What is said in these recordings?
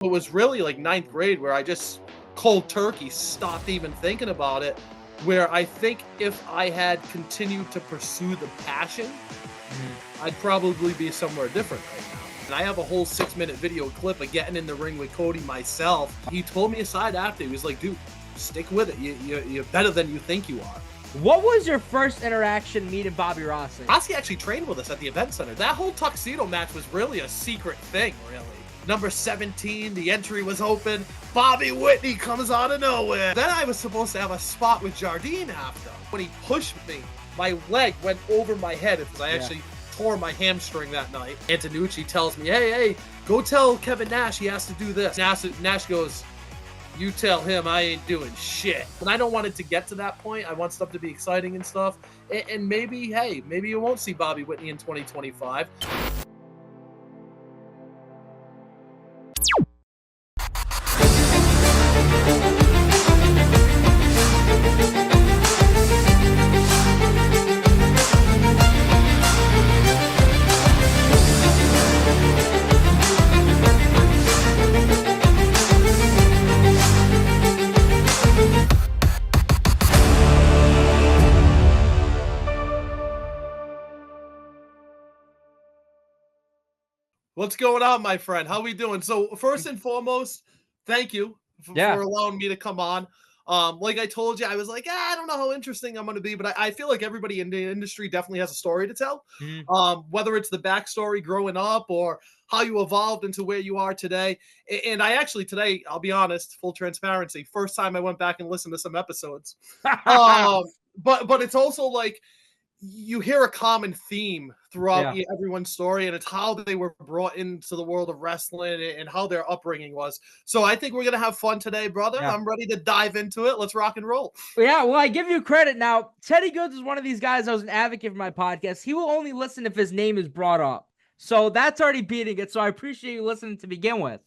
It was really like ninth grade where I just cold turkey stopped even thinking about it. Where I think if I had continued to pursue the passion, I'd probably be somewhere different right now. And I have a whole 6-minute video clip of getting in the ring with Cody myself. He pulled me aside after. He was like, dude, stick with it. You're better than you think you are. What was your first interaction meeting Bobby Rossi? Rossi actually trained with us at the event center. That whole Tuxedo Match was really a secret thing, really. Number 17, the entry was open. Bobby Whitney comes out of nowhere. Then I was supposed to have a spot with Jardine after. When he pushed me, my leg went over my head because I actually tore my hamstring that night. Antonucci tells me, hey, go tell Kevin Nash he has to do this. Nash goes, you tell him I ain't doing shit. And I don't want it to get to that point. I want stuff to be exciting and stuff. And maybe, hey, maybe you won't see Bobby Whitney in 2025. What's going on, my friend? How we doing? So first and foremost, thank you for allowing me to come on. Like I told you, I was like, I don't know how interesting I'm going to be, but I feel like everybody in the industry definitely has a story to tell. Whether it's the backstory growing up or how you evolved into where you are today. And I actually today, I'll be honest, full transparency, first time I went back and listened to some episodes. But it's also like, you hear a common theme throughout everyone's story, and it's how they were brought into the world of wrestling and how their upbringing was. So I think we're going to have fun today, brother. I'm ready to dive into it. Let's rock and roll. Yeah, well, I give you credit. Now, Teddy Goods is one of these guys that was an advocate for my podcast. He will only listen if his name is brought up. So that's already beating it. So I appreciate you listening to begin with.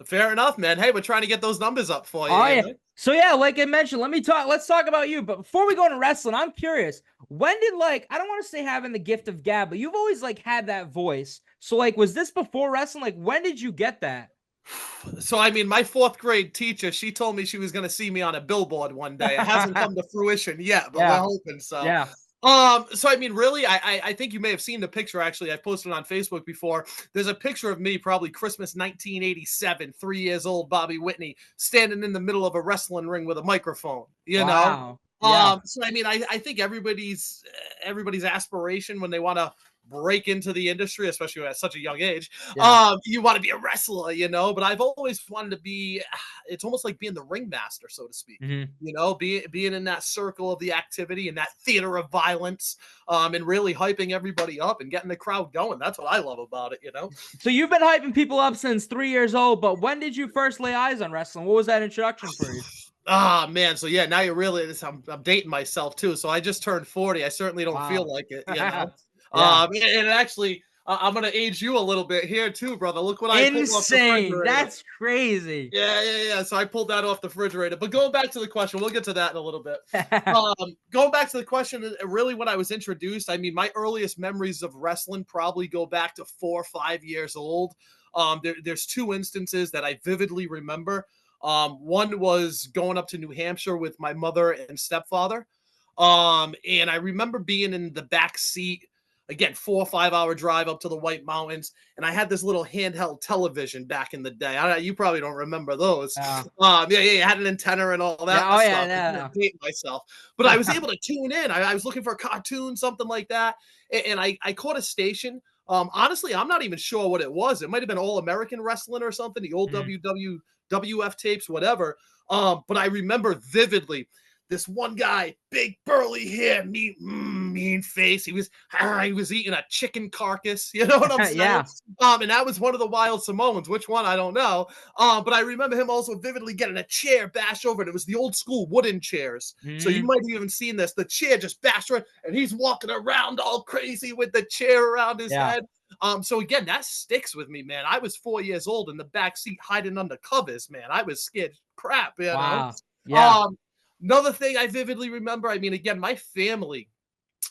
Fair enough, man. Hey, we're trying to get those numbers up for you. Oh, yeah. So yeah, like I mentioned, let's talk about you. But before we go into wrestling, I'm curious, when did I don't want to say having the gift of gab, but you've always had that voice. So was this before wrestling? When did you get that? So, I mean, my 4th grade teacher, she told me she was going to see me on a billboard one day. It hasn't come to fruition yet, but we're hoping so. Yeah. So I mean, really, I think you may have seen the picture. Actually, I've posted it on Facebook before. There's a picture of me, probably Christmas 1987, 3 years old, Bobby Whitney, standing in the middle of a wrestling ring with a microphone. You know. Yeah. So I mean, I think everybody's aspiration when they want to break into the industry, especially at such a young age, you want to be a wrestler, you know. But I've always wanted to be. It's almost like being the ringmaster, so to speak. You know, being in that circle of the activity and that theater of violence, and really hyping everybody up and getting the crowd going. That's what I love about it, you know. So you've been hyping people up since 3 years old, but when did you first lay eyes on wrestling? What was that introduction for you? Man. So yeah, now you're really. I'm dating myself too. So I just turned 40. I certainly don't feel like it, you know. And actually, I'm gonna age you a little bit here too, brother. Look what I pulled off the refrigerator. That's crazy. Yeah. So I pulled that off the refrigerator. But going back to the question, we'll get to that in a little bit. Going back to the question, really, when I was introduced, I mean, my earliest memories of wrestling probably go back to 4 or 5 years old. There's 2 instances that I vividly remember. One was going up to New Hampshire with my mother and stepfather. And I remember being in the back seat. Again, 4 or 5 hour drive up to the White Mountains. And I had this little handheld television back in the day. You probably don't remember those. You had an antenna and all that stuff. I hate myself. But I was able to tune in. I was looking for a cartoon, something like that. And I caught a station. Honestly, I'm not even sure what it was. It might have been All American Wrestling or something, the old WWF tapes, whatever. But I remember vividly this one guy, big burly hair, mean face. He was eating a chicken carcass. You know what I'm saying? And that was one of the Wild Samoans. Which one? I don't know. But I remember him also vividly getting a chair bashed over it. It was the old school wooden chairs. So you might have even seen this. The chair just bashed around, and he's walking around all crazy with the chair around his head. So again, that sticks with me, man. I was 4 years old in the back seat hiding under covers, man. I was scared crap, you know? Another thing I vividly remember, I mean, again, my family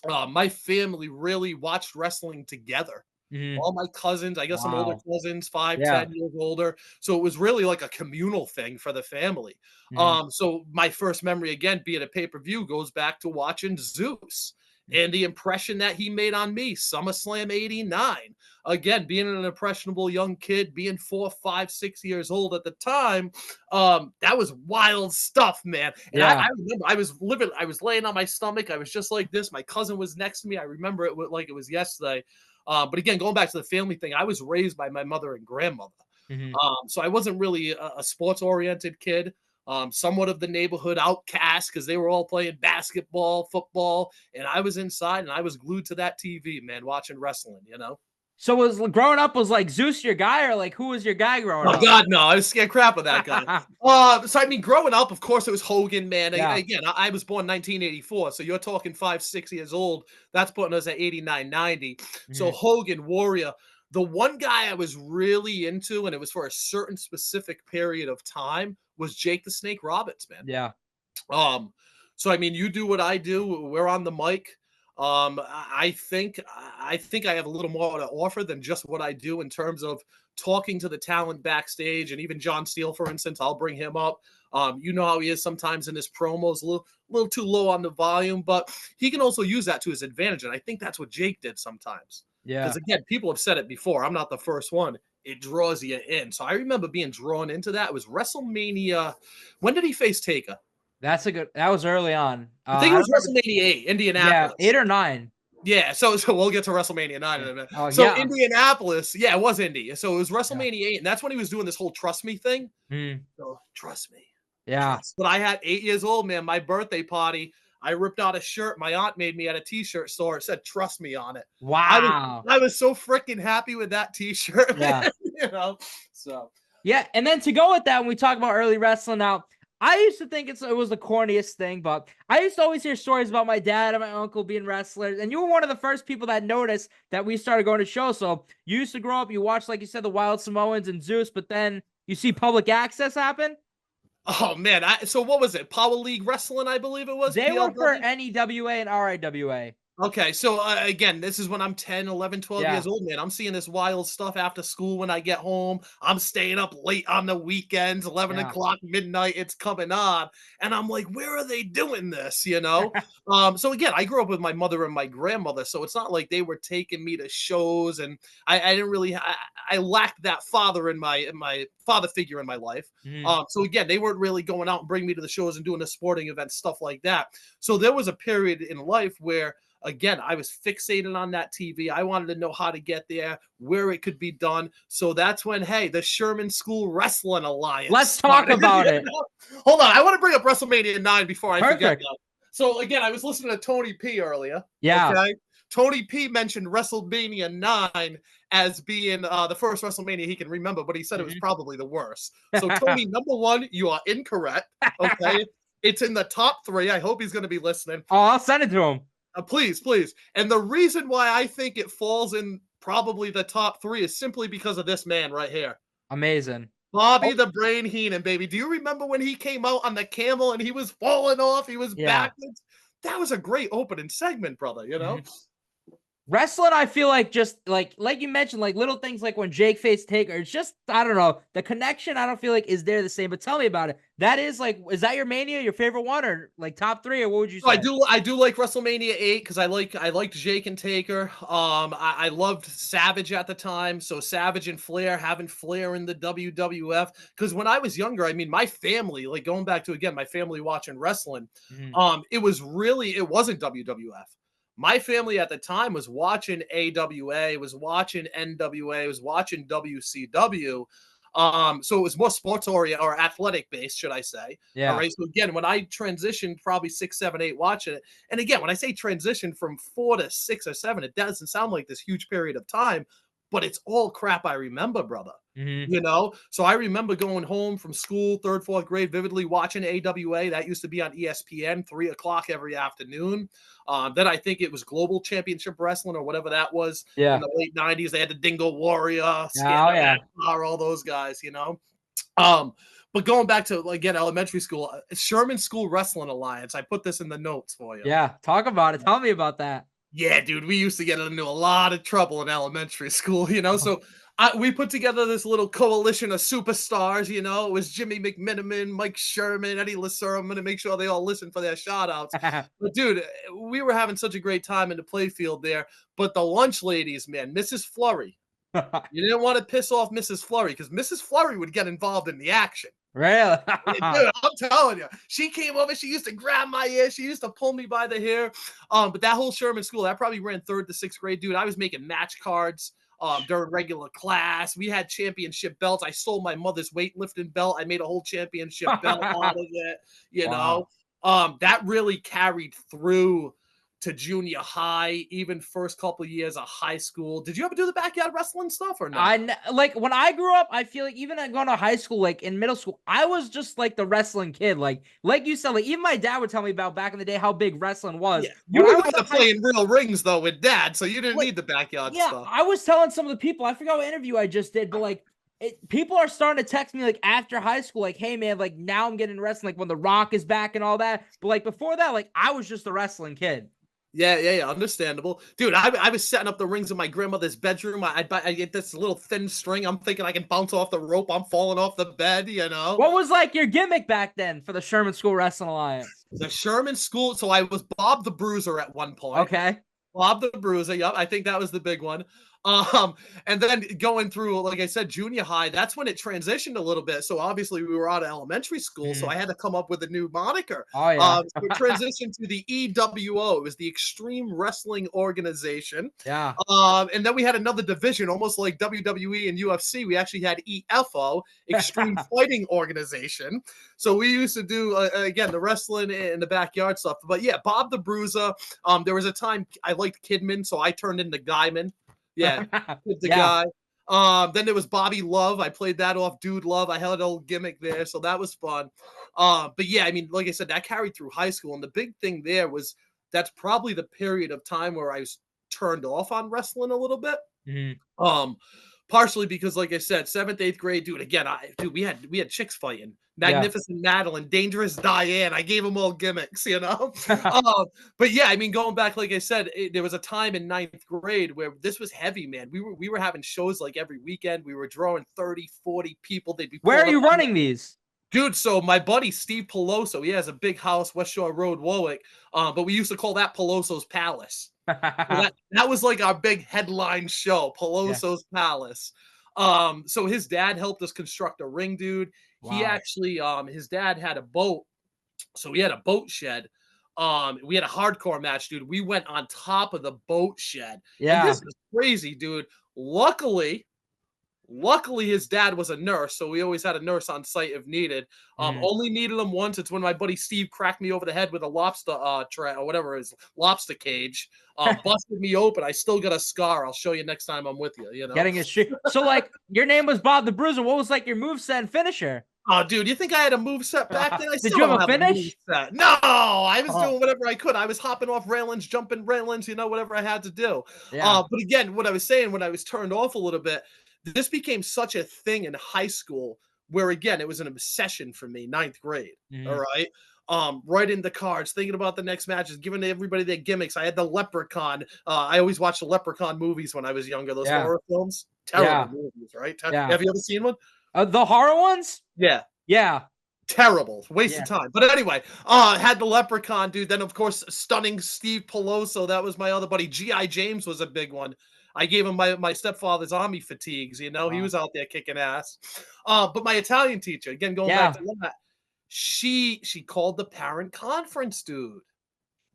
really watched wrestling together. Mhm. All my cousins, I got some older Wow. cousins, 5, Yeah. 10 years older. So it was really like a communal thing for the family. Mhm. So my first memory, again, being a pay-per-view, goes back to watching Zeus and the impression that he made on me, SummerSlam 89. Again, being an impressionable young kid, being 4, 5, 6 years old at the time, that was wild stuff, man. And I, Yeah. I remember I was laying on my stomach. I was just like this. My cousin was next to me. I remember it like it was yesterday. But again, going back to the family thing, I was raised by my mother and grandmother. Mhm. So I wasn't really a sports oriented kid, somewhat of the neighborhood outcast because they were all playing basketball, football, and I was inside and I was glued to that TV, man, watching wrestling, you know? So was growing up was like Zeus your guy or like who was your guy growing Oh up? God, no! I was scared crap of that guy. So I mean, growing up, of course, it was Hogan, man. Yeah. Again, I was born 1984, so you're talking 5, 6 years old. That's putting us at 89, 90. So Mhm. Hogan, Warrior. The one guy I was really into, and it was for a certain specific period of time, was Jake the Snake Roberts, man. Yeah. Um, so I mean, you do what I do. We're on the mic. I think I have a little more to offer than just what I do in terms of talking to the talent backstage, and even John Steele, for instance. I'll bring him up. You know how he is sometimes in his promos, a little too low on the volume, but he can also use that to his advantage, and I think that's what Jake did sometimes. Yeah. Because again, people have said it before. I'm not the first one. It draws you in. So I remember being drawn into that. It was WrestleMania. When did he face Taker? That was early on. I think it I was don't remember. WrestleMania 8, Yeah, 8 Indianapolis. or 9. Yeah, so we'll get to WrestleMania 9 Yeah. in a minute. Oh, So yeah. Indianapolis, yeah, it was Indy. So it was Yeah. WrestleMania 8, and that's when he was doing this whole trust me thing. Mhm. So trust me. Yeah. Trust. But I had 8 years old, man, my birthday party. I ripped out a shirt my aunt made me at a t-shirt store. It said "Trust me" on it. I was Wow. I was so freaking happy with that t-shirt, Yeah. man, you know. So Yeah, and then to go with that, when we talk about early wrestling now, I used to think it was the corniest thing, but I used to always hear stories about my dad and my uncle being wrestlers, and you were one of the first people that noticed that we started going to shows. So you used to grow up, you watched, like you said, the Wild Samoans and Zeus, but then you see public access happen. oh man, so what was it? Power League Wrestling, I believe it was, They were for PLW? NEWA and RIWA. Okay, so again, this is when I'm 10, 11, 12 Yeah, years old, man. I'm seeing this wild stuff after school when I get home. I'm staying up late on the weekends, 11 yeah, o'clock, midnight, it's coming on. And I'm like, where are they doing this? You know? So again, I grew up with my mother and my grandmother, so it's not like they were taking me to shows, and I didn't really, I lacked that father in my father figure in my life. mhm, So again, they weren't really going out and bringing me to the shows and doing the sporting events, stuff like that. So there was a period in life where again, I was fixated on that TV. I wanted to know how to get there, where it could be done. So that's when, hey, the Sherman School Wrestling Alliance let's talk started. about it. Hold on, I want to bring up WrestleMania 9 before I forget Perfect. that. So again, I was listening to Tony P earlier. Yeah. Okay. Tony P mentioned WrestleMania 9 as being the first WrestleMania he can remember, but he said it was Mhm. probably the worst. So, Tony, number one, you are incorrect. Okay. It's in the top 3. I hope he's going to be listening. Oh, I'll send it to him. Please, please. And the reason why I think it falls in probably the top 3 is simply because of this man right here. Amazing. Bobby Oh, the Brain Heenan, baby. Do you remember when he came out on the camel and he was falling off? He was yeah. backwards. That was a great opening segment, brother, you know? Mhm. Wrestling, I feel like just like you mentioned, like little things like when Jake faced Taker, it's just I don't know. The connection I don't feel like is there the same. But tell me about it. That is like, is that your Mania, your favorite one, or like top 3, or what would you So say? I do like WrestleMania 8 because I liked Jake and Taker. I loved Savage at the time. So Savage and Flair, having Flair in the WWF. Because when I was younger, I mean, my family, like going back to again, my family watching wrestling, Mhm. it wasn't WWF. My family at the time was watching AWA, was watching NWA, was watching WCW. So it was more sports oriented or athletic based, should I say? All Yeah. right. So again, when I transitioned probably 6, 7, 8 watching it, and again, when I say transition from 4 to 6 or 7, it doesn't sound like this huge period of time, but it's all crap I remember, brother. Mhm. You know, so I remember going home from school, 3rd, 4th grade, vividly watching AWA. That used to be on ESPN, 3 o'clock every afternoon. Then I think it was Global Championship Wrestling or whatever that was in Yeah. the late 90s. They had the Dingo Warrior, Oh Scandal, yeah. all those guys, you know. Um, but going back to again elementary school, Sherman School Wrestling Alliance. I put this in the notes for you. Yeah. Talk about it. Tell me about that. Yeah, dude, we used to get into a lot of trouble in elementary school, so we put together this little coalition of superstars, it was Jimmy McMiniman, Mike Sherman, Eddie Lasser. I'm going to make sure they all listen for their shout outs. But dude, we were having such a great time in the playfield there. But the lunch ladies, man, Mrs. Flurry, you didn't want to piss off Mrs. Flurry because Mrs. Flurry would get involved in the action. Really? Dude, I'm telling you, she came over. She used to grab my ear. She used to pull me by the hair. But that whole Sherman School, that probably ran 3rd to 6th grade, dude. I was making match cards during regular class. We had championship belts. I stole my mother's weightlifting belt. I made a whole championship belt out of it. That really carried through to junior high, even first couple of years of high school. Did you ever do the backyard wrestling stuff or not? Like when I grew up, I feel like even going to high school, like in middle school, I was just like the wrestling kid. Like you said, like even my dad would tell me about back in the day how big wrestling was. Yeah. You were going to play in real rings though with dad, so you didn't need the backyard stuff. I was telling some of the people, I forgot what interview I just did, but like people are starting to text me like after high school, like, hey man, like now I'm getting wrestling, like when The Rock is back and all that. But like before that, like I was just a wrestling kid. Yeah, understandable. Dude, I was setting up the rings in my grandmother's bedroom. I get this little thin string. I'm thinking I can bounce off the rope. I'm falling off the bed, What was like your gimmick back then for the Sherman School Wrestling Alliance? The Sherman School. So I was Bob the Bruiser at one point. Okay. Bob the Bruiser. Yep, I think that was the big one. And then going through, like I said, junior high, that's when it transitioned a little bit. So obviously we were out of elementary school, so I had to come up with a new moniker. Oh yeah. So we transitioned to the EWO. It was the Extreme Wrestling Organization. Yeah. And then we had another division, almost like WWE and UFC. We actually had EFO, Extreme Fighting Organization. So we used to do again the wrestling and the backyard stuff. But yeah, Bob the Bruiser. There was a time I liked Kidman, so I turned into Guyman. Yeah, the guy. Then there was Bobby Love. I played that off Dude Love. I had an old gimmick there, so that was fun. But yeah, I mean, like I said, that carried through high school. And the big thing there was that's probably the period of time where I was turned off on wrestling a little bit. Partially because, like I said, 7th, 8th grade, dude. Again, we had chicks fighting. Magnificent Madeline, Dangerous Diane. I gave them all gimmicks, But yeah, I mean, going back, like I said, there was a time in 9th grade where this was heavy, man. We were having shows like every weekend. We were drawing 30, 40 people. They'd be Where are you running these? Dude, so my buddy Steve Peloso, he has a big house, West Shore Road, Warwick. But we used to call that Peloso's Palace. So that was like our big headline show, Peloso's Palace. So his dad helped us construct a ring, dude. Wow. He actually, his dad had a boat, so we had a boat shed. We had a hardcore match, dude. We went on top of the boat shed. Yeah, and this is crazy, dude. Luckily, his dad was a nurse, so we always had a nurse on site if needed. Only needed him once. It's when my buddy Steve cracked me over the head with a lobster tray or whatever it is, lobster cage. Busted me open. I still got a scar. I'll show you next time I'm with you. Getting a shit. So like your name was Bob the Bruiser. What was like your moveset and finisher? Oh, dude, you think I had a moveset back then? Did you have a finish? No, I was doing whatever I could. I was hopping off railings, jumping railings, whatever I had to do. Yeah. But again, what I was saying when I was turned off a little bit, this became such a thing in high school where, again, it was an obsession for me, 9th grade. All right. Writing the cards, thinking about the next matches, giving everybody their gimmicks. I had the Leprechaun. I always watched the Leprechaun movies when I was younger, those horror films. Terrible movies, right? Have you ever seen one? The horror ones? Yeah. Terrible. Waste of time. But anyway, had the Leprechaun, dude. Then, of course, stunning Steve Peloso. That was my other buddy. G.I. James was a big one. I gave him my stepfather's army fatigues, He was out there kicking ass. But my Italian teacher, again, going back to that, she called the parent conference, dude,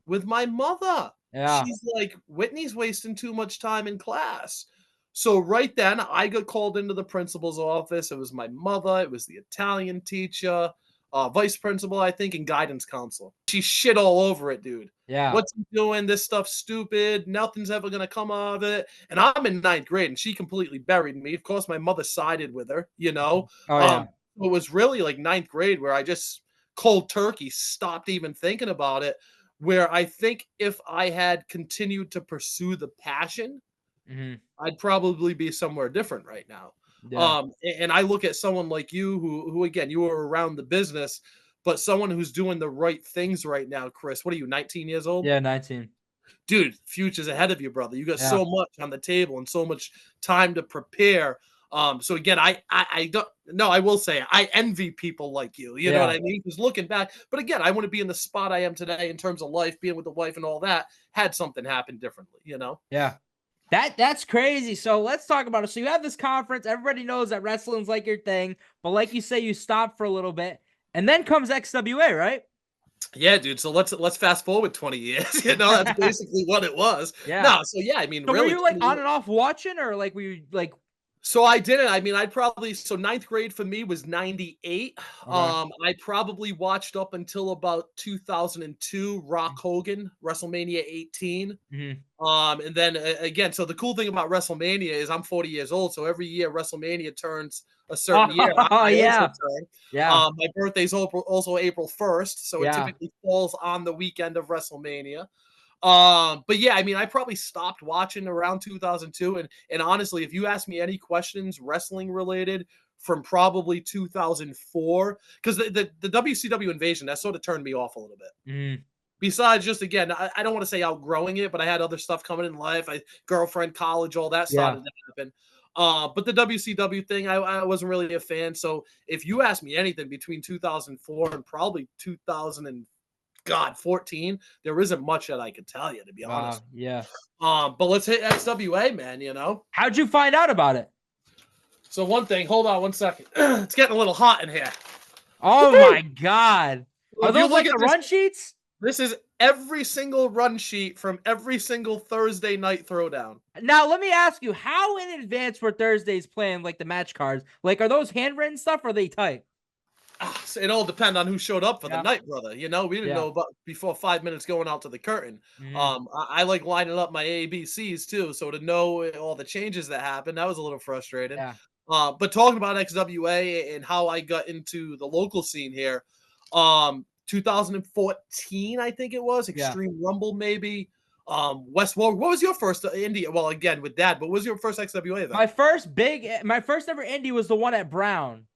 with my mother. Yeah. She's like, Whitney's wasting too much time in class. So right then, I got called into the principal's office. It was my mother. It was the Italian teacher, vice principal, I think, and guidance counselor. She shit all over it, dude. Yeah. What's he doing? This stuff's stupid. Nothing's ever going to come out of it. And I'm in 9th grade, and she completely buried me. Of course, my mother sided with her, Oh, yeah. It was really like 9th grade where I just cold turkey stopped even thinking about it, where I think if I had continued to pursue the passion, I'd probably be somewhere different right now. Yeah. And I look at someone like you who again, you were around the business, but someone who's doing the right things right now, Chris. What are you, 19 years old? Yeah, 19. dude, future's ahead of you, brother. You got Yeah. so much on the table and so much time to prepare. So again, I don't no, I will say I envy people like you. You know what I mean? Because looking back, but again, I wouldn't be in the spot I am today in terms of life, being with the wife and all that, had something happen differently, you know? Yeah. That's crazy. So let's talk about it. So you have this conference. Everybody knows that wrestling's like your thing, but like you say, you stop for a little bit, and then comes XWA, right? Yeah, dude. So let's fast forward 20 years. You know, that's basically what it was. Yeah. No, so yeah, I mean, So were really you like 20 on years. and off watching, or like were you like? So I didn't. I mean, I'd probably so ninth grade for me was 98. Okay. I probably watched up until about 2002, Rock Hogan, WrestleMania 18. Mm-hmm. And then again, so the cool thing about WrestleMania is I'm 40 years old, so every year WrestleMania turns a certain year. Oh I also yeah. turn. Yeah. My birthday's also April 1st, so it Yeah. typically falls on the weekend of WrestleMania. But yeah, I mean, I probably stopped watching around 2002, and honestly, if you ask me any questions wrestling related from probably 2004, because the WCW invasion that sort of turned me off a little bit. Mm-hmm. Besides, just again, I don't want to say outgrowing it, but I had other stuff coming in life. Girlfriend, college, all that Yeah. started to happen. But the WCW thing, I wasn't really a fan. So if you ask me anything between 2004 and probably 2014, there isn't much that I could tell you, to be honest. Yeah. But let's hit XWA, man. You know. How'd you find out about it? So one thing, hold on one second. It's getting a little hot in here. Oh my God. Well, Are if you those look like at the this- run sheets? This is every single run sheet from every single Thursday night throwdown. Now, let me ask you, how in advance were Thursdays playing like the match cards? Like, are those handwritten stuff or are they typed? It all depends on who showed up for the Yeah. night, brother. You know, we didn't know about before 5 minutes going out to the curtain. Mhm. I like lining up my ABCs too, so to know all the changes that happened, that was a little frustrating. Yeah. But talking about XWA and how I got into the local scene here, 2014, I think it was Yeah. Xtreme Rumble, maybe. Westworld. What was your first India? Well, again with Dad, but what was your first XWA event? My first ever indie was the one at Brown.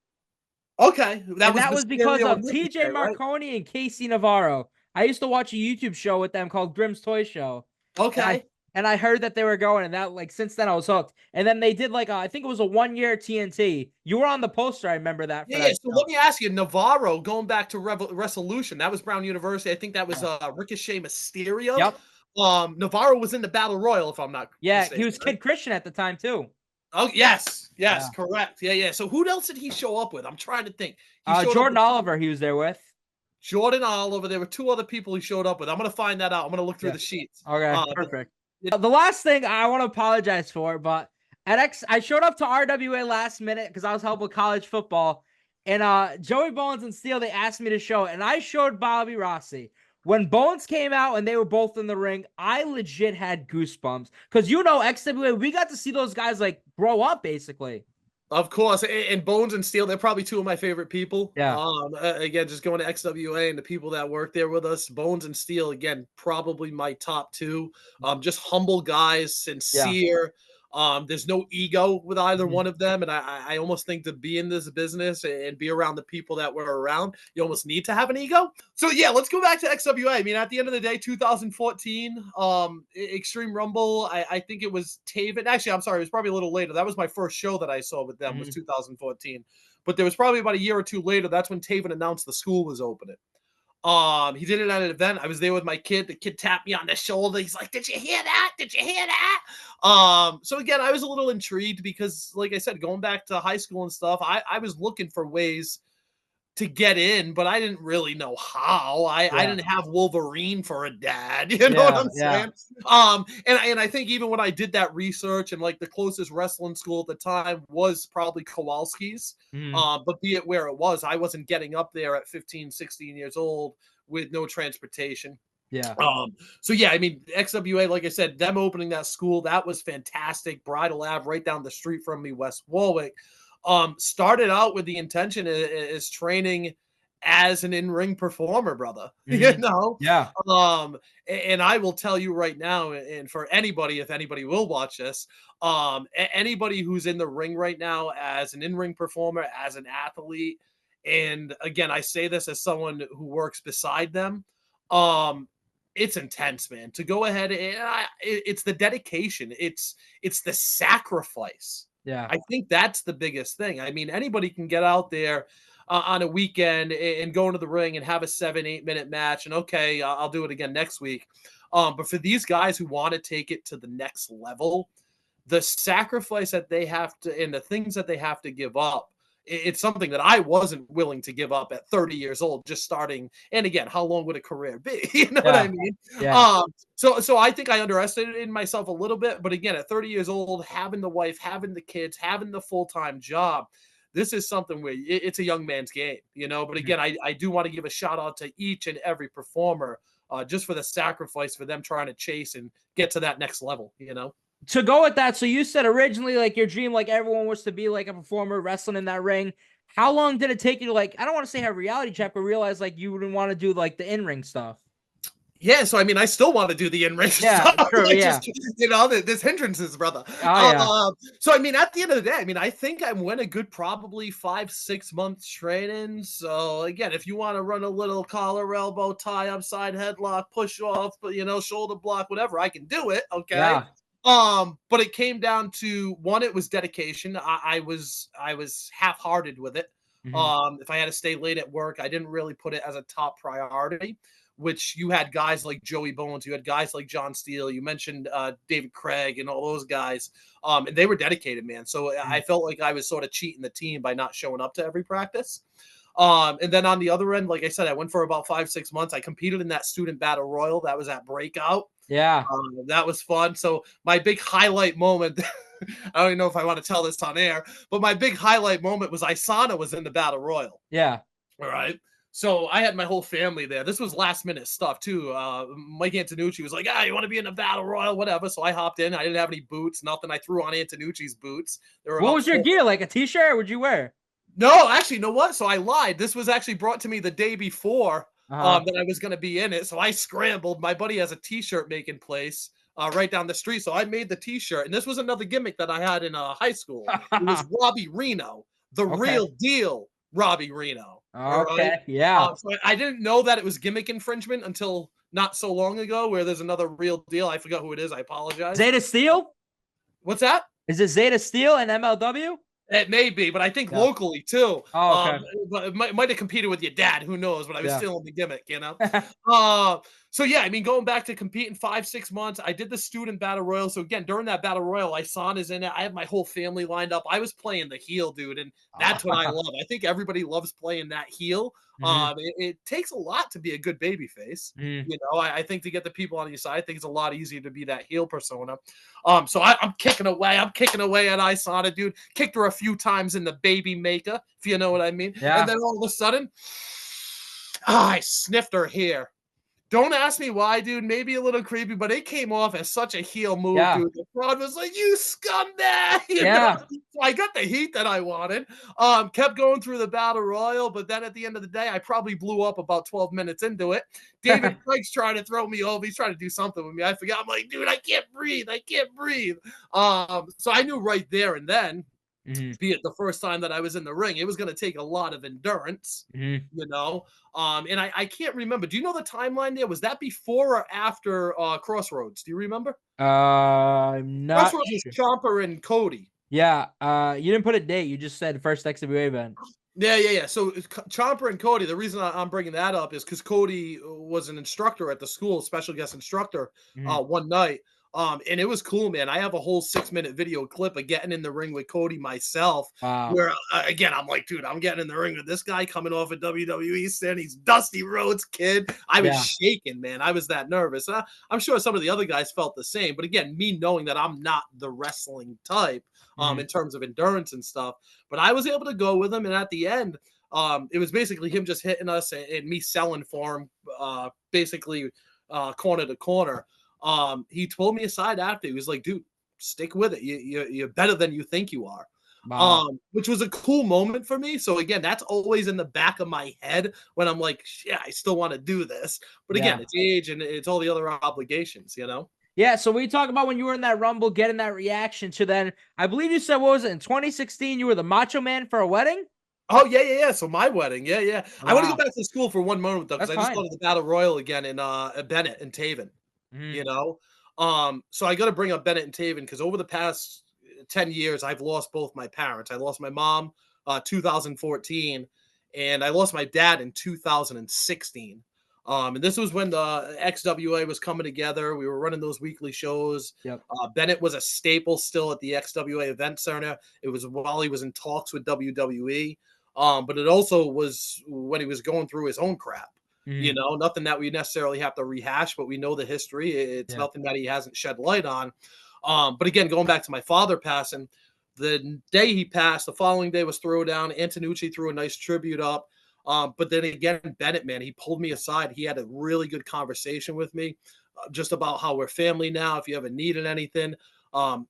Okay, And that was because Mysterio of and Ricky TJ Day, right? Marconi and Casey Navarro. I used to watch a YouTube show with them called Grimm's Toy Show. Okay. And I heard that they were going, and that like since then I was hooked. And then they did like I think it was a 1-year TNT. You were on the poster, I remember that. Yeah. So let me ask you, Navarro, going back to Resolution, that was Brown University. I think that was Ricochet Mysterio. Yep. Navarro was in the Battle Royal, if I'm not mistaken. He was Kid Christian at the time too. Oh yes, correct. Yeah. So who else did he show up with? I'm trying to think. Jordan Oliver, he was there with. Jordan Oliver. There were 2 other people he showed up with. I'm gonna find that out. I'm gonna look through the sheets. Okay, perfect. The last thing I want to apologize for, but I showed up to RWA last minute because I was helping with college football, and Joey Bones and Steele, they asked me to show it, and I showed Bobby Rossi. When Bones came out and they were both in the ring, I legit had goosebumps because XWA, we got to see those guys like grow up basically. Of course, and Bones and Steele, they're probably 2 of my favorite people. Yeah. Again, just going to XWA and the people that work there with us, Bones and Steele, again, probably my top 2. Just humble guys, sincere. There's no ego with either one of them, and I almost think to be in this business and be around the people that we're around, you almost need to have an ego. So yeah, let's go back to XWA. I mean, at the end of the day, 2014, Xtreme Rumble. I think it was Taven. Actually, I'm sorry, it was probably a little later. That was my first show that I saw with them was 2014. But there was probably about a year or 2 later. That's when Taven announced the school was opening. He did it at an event. I was there with my kid. The kid tapped me on the shoulder. He's like, "Did you hear that? Did you hear that?" So again, I was a little intrigued because, like I said, going back to high school and stuff, I was looking for ways to get in, but I didn't really know how. I didn't have Wolverine for a dad. You know what I'm saying? And I think even when I did that research and like the closest wrestling school at the time was probably Kowalski's. But be it where it was, I wasn't getting up there at 15, 16 years old with no transportation. Yeah. So yeah, I mean, XWA, like I said, them opening that school, that was fantastic. Bridal Ave right down the street from me, West Warwick. Started out with the intention is training as an in-ring performer, brother. You know? Yeah. And I will tell you right now, and for anybody, if anybody will watch this, anybody who's in the ring right now as an in-ring performer, as an athlete, and again, I say this as someone who works beside them, it's intense, man. To go ahead and it's the dedication. It's the sacrifice. Yeah. I think that's the biggest thing. I mean, anybody can get out there on a weekend and go into the ring and have a 7-8 minute match, and okay, I'll do it again next week. But for these guys who want to take it to the next level, the sacrifice that they have to and the things that they have to give up, it's something that I wasn't willing to give up at 30 years old, just starting. And again, how long would a career be? You know what I mean? Yeah. So I think I underestimated myself a little bit. But again, at 30 years old, having the wife, having the kids, having the full-time job, this is something where it's a young man's game, you know. But again, I do want to give a shout out to each and every performer, just for the sacrifice for them trying to chase and get to that next level, you know. To go with that, so you said originally, like, your dream, like, everyone was to be like a performer wrestling in that ring. How long did it take you to, like, I don't want to say have a reality check, but realize like you wouldn't want to do like the in-ring stuff? Yeah, so I mean, I still want to do the in-ring stuff. True, Like, yeah. you know, there's hindrances, brother. So I mean, at the end of the day, I mean, I think I went a good probably 5-6 months training. So again, if you want to run a little collar, elbow, tie, upside headlock, push off, but you know, shoulder block, whatever, I can do it. Okay. Yeah. But it came down to one, it was dedication. I was half-hearted with it. If I had to stay late at work, I didn't really put it as a top priority, which you had guys like Joey Bones, you had guys like John Steele, you mentioned David Craig and all those guys. And they were dedicated, man. So I felt like I was sort of cheating the team by not showing up to every practice. And then on the other end, like I said, I went for about 5-6 months. I competed in that student battle royal. That was at Breakout. Yeah. That was fun. So my big highlight moment, I don't even know if I want to tell this on air, but my big highlight moment was Isana was in the battle royal. Yeah. All right. So I had my whole family there. This was last minute stuff too. Mike Antonucci was like, you want to be in the battle royal, whatever. So I hopped in. I didn't have any boots, nothing. I threw on Antonucci's boots. What was your gear? Like a t-shirt? Or would you wear? No, actually, you know what? So I lied. This was actually brought to me the day before that I was going to be in it. So I scrambled. My buddy has a t-shirt making place right down the street. So I made the t-shirt. And this was another gimmick that I had in high school. It was Robbie Reno, the real deal Robbie Reno. Okay, right? yeah. So I didn't know that it was gimmick infringement until not so long ago, where there's another real deal. I forgot who it is. I apologize. Zeta Steele? What's that? Is it Zeta Steele and MLW? It may be, but I think locally too. Oh, okay. But it might have competed with your dad. Who knows? But I was still in the gimmick, you know. So yeah, I mean, going back to competing 5-6 months, I did the student battle royal. So again, during that battle royal, Isana's in it. I have my whole family lined up. I was playing the heel, dude, and that's what I love. I think everybody loves playing that heel. It takes a lot to be a good baby face. You know, I think to get the people on your side, I think it's a lot easier to be that heel persona. So I'm kicking away. I'm kicking away at Isana, dude. Kicked her a few times in the baby maker, if you know what I mean. Yeah. And then all of a sudden, I sniffed her hair. Don't ask me why, dude. Maybe a little creepy, but it came off as such a heel move, dude. The crowd was like, "You scumbag!" You know? So I got the heat that I wanted. Kept going through the battle royal, but then at the end of the day, I probably blew up about 12 minutes into it. David Craig's trying to throw me over. He's trying to do something with me. I forgot. I'm like, dude, I can't breathe. I can't breathe. So I knew right there and then, be it the first time that I was in the ring, it was going to take a lot of endurance, you know? And I can't remember. Do you know the timeline there? Was that before or after Crossroads? Do you remember? I'm not Crossroads was Ciampa and Cody. Yeah. You didn't put a date. You just said first XWA event. Yeah. So Ciampa and Cody, the reason I'm bringing that up is because Cody was an instructor at the school, special guest instructor, one night. And it was cool, man. I have a whole 6-minute video clip of getting in the ring with Cody myself. Where, again, I'm like, dude, I'm getting in the ring with this guy coming off a WWE stand. He's Dusty Rhodes' kid. I was shaking, man. I was that nervous. I'm sure some of the other guys felt the same. But again, me knowing that I'm not the wrestling type in terms of endurance and stuff. But I was able to go with him. And at the end, it was basically him just hitting us and me selling for him, basically corner to corner. He pulled me aside after. He was like, dude, stick with it. You're better than you think you are. Which was a cool moment for me. So again, that's always in the back of my head when I'm like, yeah, I still want to do this. But again, it's age and it's all the other obligations, you know? Yeah, so we talk about when you were in that Rumble, getting that reaction to then, I believe you said, what was it, in 2016, you were the Macho Man for a wedding? Oh, yeah. So my wedding. Yeah. I want to go Wow. back to school for one moment though, because That's I just fine. thought of the Battle Royal again in Bennett and Taven, Mhm. you know? So I got to bring up Bennett and Taven because over the past 10 years, I've lost both my parents. I lost my mom 2014, and I lost my dad in 2016. And this was when the XWA was coming together. We were running those weekly shows. Yep. Bennett was a staple still at the XWA Event Center. It was while he was in talks with WWE. But it also was when he was going through his own crap. Mhm. Nothing that we necessarily have to rehash, but we know the history. It's Yeah. nothing that he hasn't shed light on. But again, going back to my father passing, the day he passed, the following day was Throwdown. Antonucci threw a nice tribute up. But then again, Bennett, man, he pulled me aside. He had a really good conversation with me just about how we're family now. If you ever needed anything,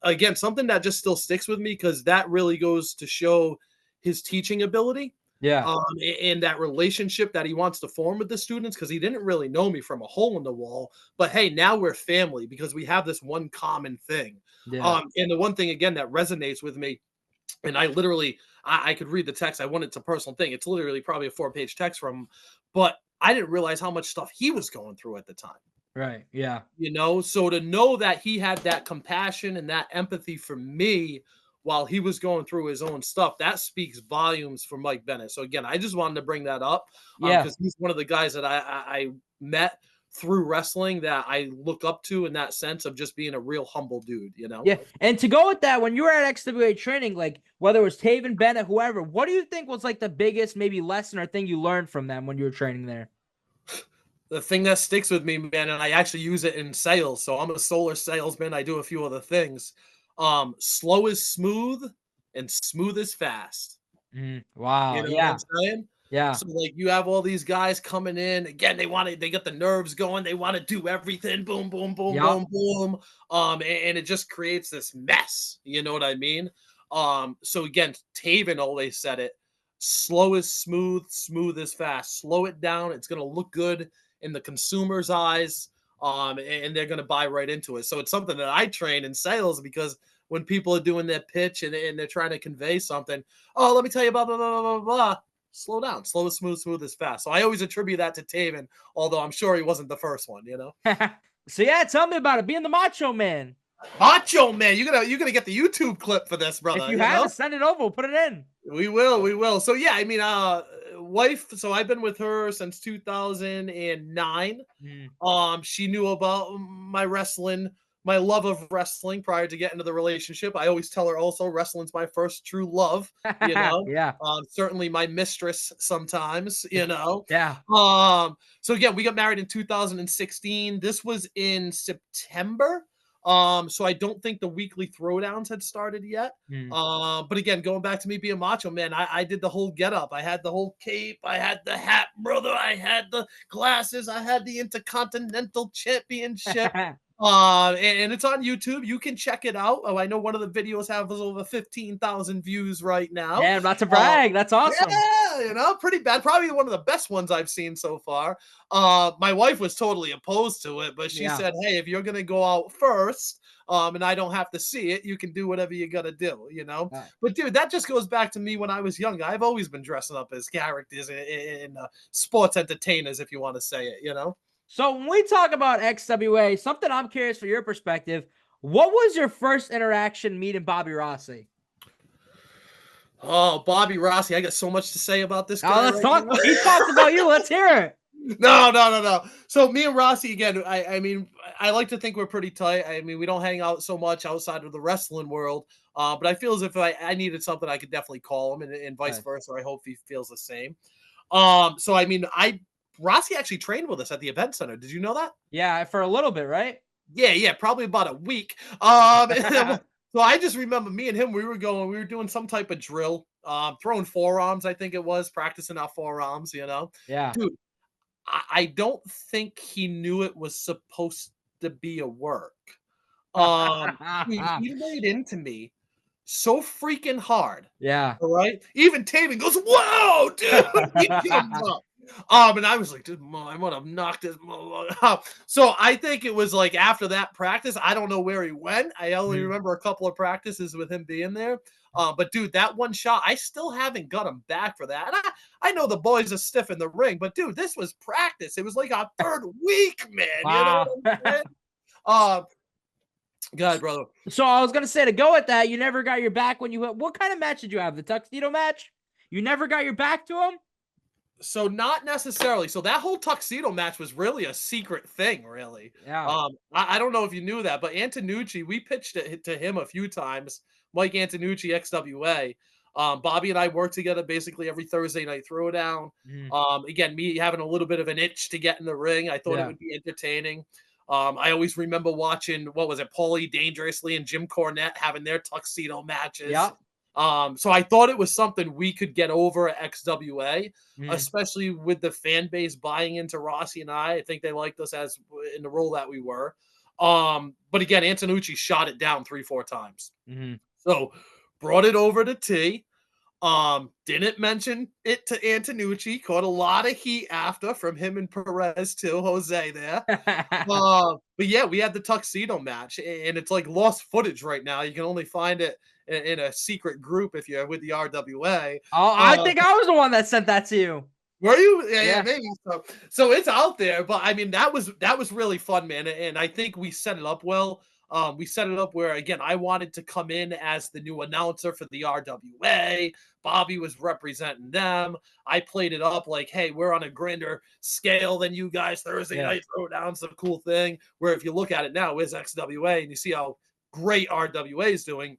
again, something that just still sticks with me because that really goes to show his teaching ability Yeah. and that relationship that he wants to form with the students because he didn't really know me from a hole in the wall. But hey, now we're family because we have this one common thing. Yeah. And the one thing again that resonates with me, and I literally I could read the text. I want it's a personal thing. It's literally probably a 4-page text from him, but I didn't realize how much stuff he was going through at the time. Right. Yeah. So to know that he had that compassion and that empathy for me while he was going through his own stuff, that speaks volumes for Mike Bennett. So again, I just wanted to bring that up Yeah. because he's one of the guys that I met through wrestling that I look up to in that sense of just being a real humble dude. Yeah. And to go with that, when you were at XWA training, like whether it was Taven, Bennett, whoever, what do you think was like the biggest maybe lesson or thing you learned from them when you were training there? The thing that sticks with me, man, and I actually use it in sales. So I'm a solar salesman. I do a few other things. Slow is smooth and smooth is fast. You Wow. know what I'm Yeah. saying? Yeah. So like you have all these guys coming in again. They get the nerves going. They want to do everything. Boom, boom, boom, Yep. boom, boom. And it just creates this mess. You know what I mean? So again, Taven always said it: slow is smooth, smooth is fast. Slow it down. It's gonna look good in the consumer's eyes. And they're gonna buy right into it. So it's something that I train in sales because when people are doing their pitch and they're trying to convey something, oh, let me tell you, blah, blah, blah, blah, blah. Slow down. Slow is smooth, smooth is fast. So I always attribute that to Taven, although I'm sure he wasn't the first one. So yeah, tell me about it. Being the Macho Man. Macho Man, you're gonna get the YouTube clip for this, If brother. you have it, send it over. We'll put it in. We will. So yeah, I mean, wife. So I've been with her since 2009. Mm. She knew about my wrestling, my love of wrestling prior to getting into the relationship. I always tell her also wrestling's my first true love, Yeah. certainly my mistress sometimes. Yeah. So again, we got married in 2016. This was in September. So I don't think the weekly throwdowns had started yet. Mm. But again, going back to me being Macho Man, I did the whole get up. I had the whole cape. I had the hat, brother. I had the glasses. I had the Intercontinental Championship. And it's on YouTube. You can check it out. Oh, I know one of the videos has over 15,000 views right now. Yeah, not to brag. That's awesome. Yeah, pretty bad. Probably one of the best ones I've seen so far. My wife was totally opposed to it, but she Yeah. said, "Hey, if you're gonna go out first, and I don't have to see it, you can do whatever you gotta do." Yeah. But dude, that just goes back to me when I was young. I've always been dressing up as characters in sports entertainers, if you want to say it. So when we talk about XWA, something I'm curious for your perspective, what was your first interaction meeting Bobby Rossi? Oh, Bobby Rossi, I got so much to say about this Oh, guy let's right talk. now. He talked about you. Let's hear it. No. So me and Rossi again. I mean, I like to think we're pretty tight. I mean, we don't hang out so much outside of the wrestling world. But I feel as if I needed something, I could definitely call him, and vice Nice. versa. I hope he feels the same. So I mean, Rossi actually trained with us at the event center. Did you know that? Yeah, for a little bit, right? Yeah, probably about a week. So I just remember me and him. We were doing some type of drill, throwing forearms. I think it was practicing our forearms. Yeah. Dude. I don't think he knew it was supposed to be a work. He laid into me so freaking hard. Yeah. All right. Even Taven goes, "Whoa, dude!" He jumps up. And I was like, dude, I want to knock this motherfucker out. So I think it was like after that practice, I don't know where he went. I only remember a couple of practices with him being there. But dude, that one shot, I still haven't got him back for that. And I know the boys are stiff in the ring, but dude, this was practice. It was like our third week, man. You know Wow. what I'm saying? Go ahead, brother. So I was gonna say, to go at that, you never got your back when you. What kind of match did you have? The tuxedo match? You never got your back to him? So not necessarily. So that whole tuxedo match was really a secret thing, really. Yeah. I don't know if you knew that, but Antonucci, we pitched it to him a few times. Mike Antonucci, XWA. Bobby and I worked together basically every Thursday night throwdown. Again, me having a little bit of an itch to get in the ring. I thought it would be entertaining. I always remember watching, what was it, Paulie Dangerously and Jim Cornette having their tuxedo matches. Yeah. So I thought it was something we could get over at XWA, especially with the fan base buying into Rossi and I. I think they liked us as in the role that we were. But again, Antonucci shot it down 3-4 times. So brought it over to T. Didn't mention it to Antonucci. Caught a lot of heat after from him and Perez too, Jose there. But yeah, we had the tuxedo match, and it's like lost footage right now. You can only find it in a secret group if you're with the RWA. Oh, I think I was the one that sent that to you. Were you? Yeah, maybe so. So it's out there, but I mean that was really fun, man. And I think we set it up well. We set it up where, again, I wanted to come in as the new announcer for the RWA. Bobby was representing them. I played it up like, hey, we're on a grander scale than you guys. Thursday night throwdown's a cool thing. Where if you look at it now, is XWA, and you see how great RWA is doing.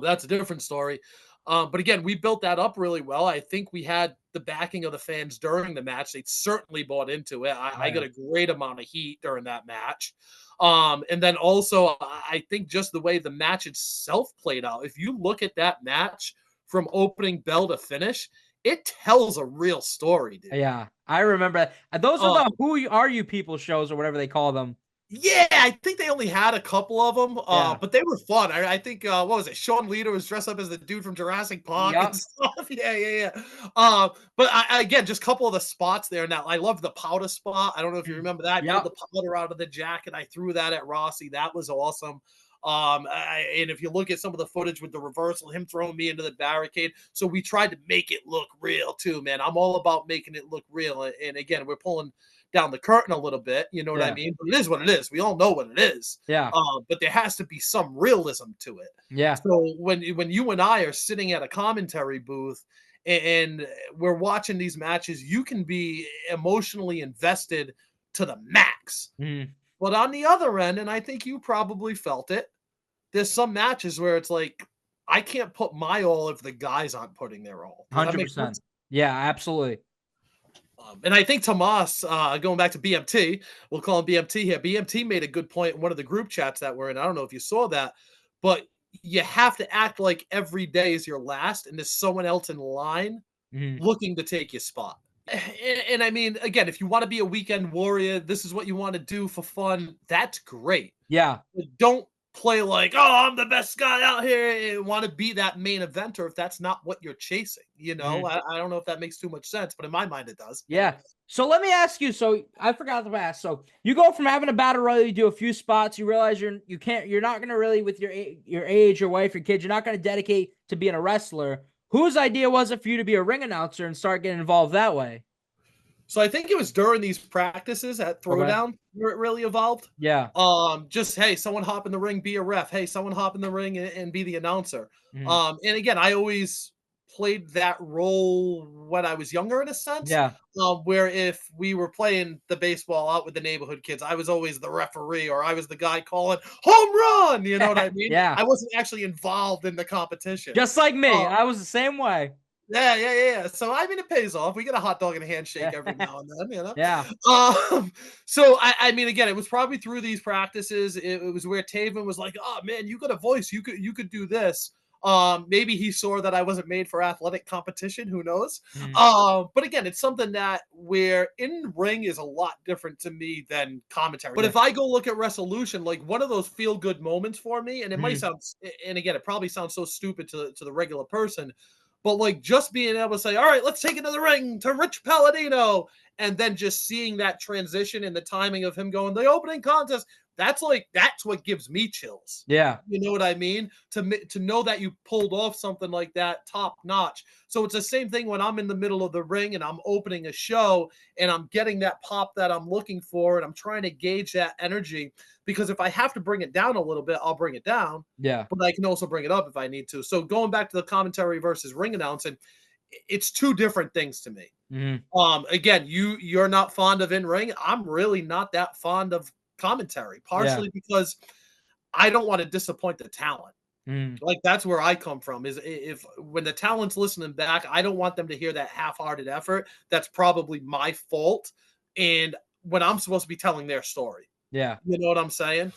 That's a different story. But again, we built that up really well. I think we had the backing of the fans during the match. They certainly bought into it. I got a great amount of heat during that match. And then also, I think just the way the match itself played out, if you look at that match from opening bell to finish, it tells a real story, dude. Yeah, I remember. Those are the Who Are You People shows or whatever they call them. Yeah, I think they only had a couple of them, but they were fun. I think, what was it? Sean Leader was dressed up as the dude from Jurassic Park and stuff. Yeah. But again, just a couple of the spots there. Now, I love the powder spot. I don't know if you remember that. I pulled the powder out of the jacket. I threw that at Rossi. That was awesome. And if you look at some of the footage with the reversal, him throwing me into the barricade. So we tried to make it look real too, man. I'm all about making it look real. And again, we're pulling down the curtain a little bit, you know what I mean? But it is what it is. We all know what it is. But there has to be some realism to it. So when you and I are sitting at a commentary booth and we're watching these matches, you can be emotionally invested to the max. But on the other end, and I think you probably felt it, there's some matches where it's like, I can't put my all if the guys aren't putting their all. 100%. Yeah, absolutely. And I think Tomas, going back to BMT, we'll call him BMT here. BMT made a good point in one of the group chats that we're in. I don't know if you saw that, but you have to act like every day is your last, and there's someone else in line looking to take your spot. And I mean, again, if you want to be a weekend warrior, this is what you want to do for fun. That's great. Yeah. But don't play like, oh, I'm the best guy out here, and want to be that main eventer if that's not what you're chasing. You know, I don't know if that makes too much sense, but in my mind, it does. Yeah. So let me ask you. So I forgot to ask. So you go from having a battle royal, you do a few spots, you realize you're not going to really, with your age, your wife, your kids, you're not going to dedicate to being a wrestler. Whose idea was it for you to be a ring announcer and start getting involved that way? So I think it was during these practices at Throwdown where it really evolved. Yeah. Just, hey, someone hop in the ring, be a ref. Hey, someone hop in the ring and be the announcer. And again, I always played that role when I was younger in a sense. Yeah. Where if we were playing the baseball out with the neighborhood kids, I was always the referee or I was the guy calling home run. You know what I mean? Yeah. I wasn't actually involved in the competition. Just like me. I was the same way. Yeah. So I mean, it pays off. We get a hot dog and a handshake every now and then, you know. Yeah. So I mean, again, it was probably through these practices. It was where Taven was like, "Oh man, you got a voice. You could do this." Maybe he saw that I wasn't made for athletic competition. Who knows? But again, it's something that where in ring is a lot different to me than commentary. But if I go look at Resolution, like one of those feel good moments for me, and it might sound, and again, it probably sounds so stupid to the regular person. But like just being able to say, all right, let's take it to the ring to Rich Palladino, and then just seeing that transition and the timing of him going the opening contest, that's what gives me chills. Yeah. You know what I mean? To know that you pulled off something like that top notch. So it's the same thing when I'm in the middle of the ring and I'm opening a show and I'm getting that pop that I'm looking for and I'm trying to gauge that energy, because if I have to bring it down a little bit, I'll bring it down. Yeah. But I can also bring it up if I need to. So going back to the commentary versus ring announcing, it's two different things to me. Again, you're not fond of in-ring. I'm really not that fond of commentary, partially because I don't want to disappoint the talent. Like that's where I come from, is if when the talent's listening back, I don't want them to hear that half-hearted effort. That's probably my fault. And when I'm supposed to be telling their story. Yeah. You know what I'm saying?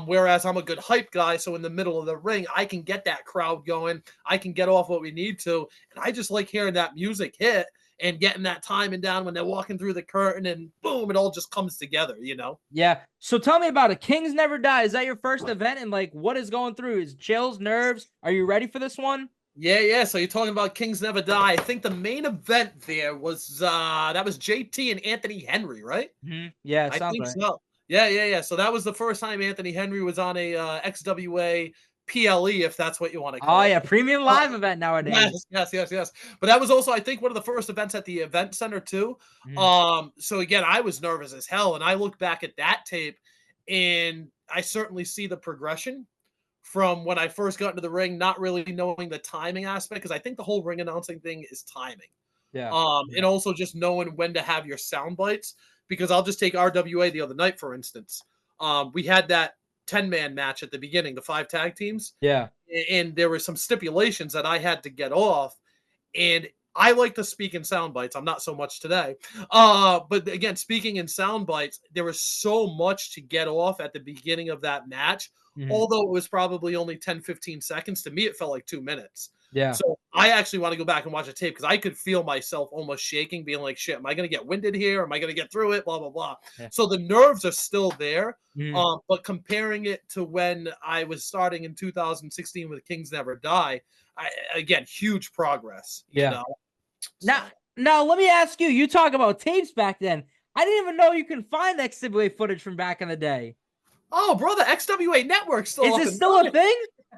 Whereas I'm a good hype guy, so in the middle of the ring, I can get that crowd going. I can get off what we need to. And I just like hearing that music hit and getting that timing down when they're walking through the curtain and boom, it all just comes together, you know? Yeah. So tell me about it. Kings Never Die. Is that your first event? And like, what is going through? Is chills, nerves? Are you ready for this one? Yeah. So you're talking about Kings Never Die. I think the main event there was that was JT and Anthony Henry, right? Yeah, I think right. so. Yeah. So that was the first time Anthony Henry was on a XWA PLE, if that's what you want to call it. Oh, yeah. Premium live event nowadays. Yes. But that was also, I think, one of the first events at the event center, too. So, again, I was nervous as hell. And I look back at that tape, and I certainly see the progression from when I first got into the ring, not really knowing the timing aspect, because I think the whole ring announcing thing is timing. Yeah. And also just knowing when to have your sound bites. Because I'll just take RWA the other night, for instance. We had that 10-man match at the beginning, the 5 tag teams. Yeah. And there were some stipulations that I had to get off. And I like to speak in sound bites. I'm not so much today. But again, speaking in sound bites, there was so much to get off at the beginning of that match. Although it was probably only 10, 15 seconds, to me, it felt like 2 minutes. Yeah. So I actually want to go back and watch a tape because I could feel myself almost shaking, being like, shit, am I going to get winded here? Am I going to get through it? Blah, blah, blah. Yeah. So the nerves are still there. But comparing it to when I was starting in 2016 with Kings Never Die, again, huge progress. You know? Now, let me ask you, you talk about tapes back then. I didn't even know you can find XWA footage from back in the day. Oh, bro, the XWA network still is it still a thing?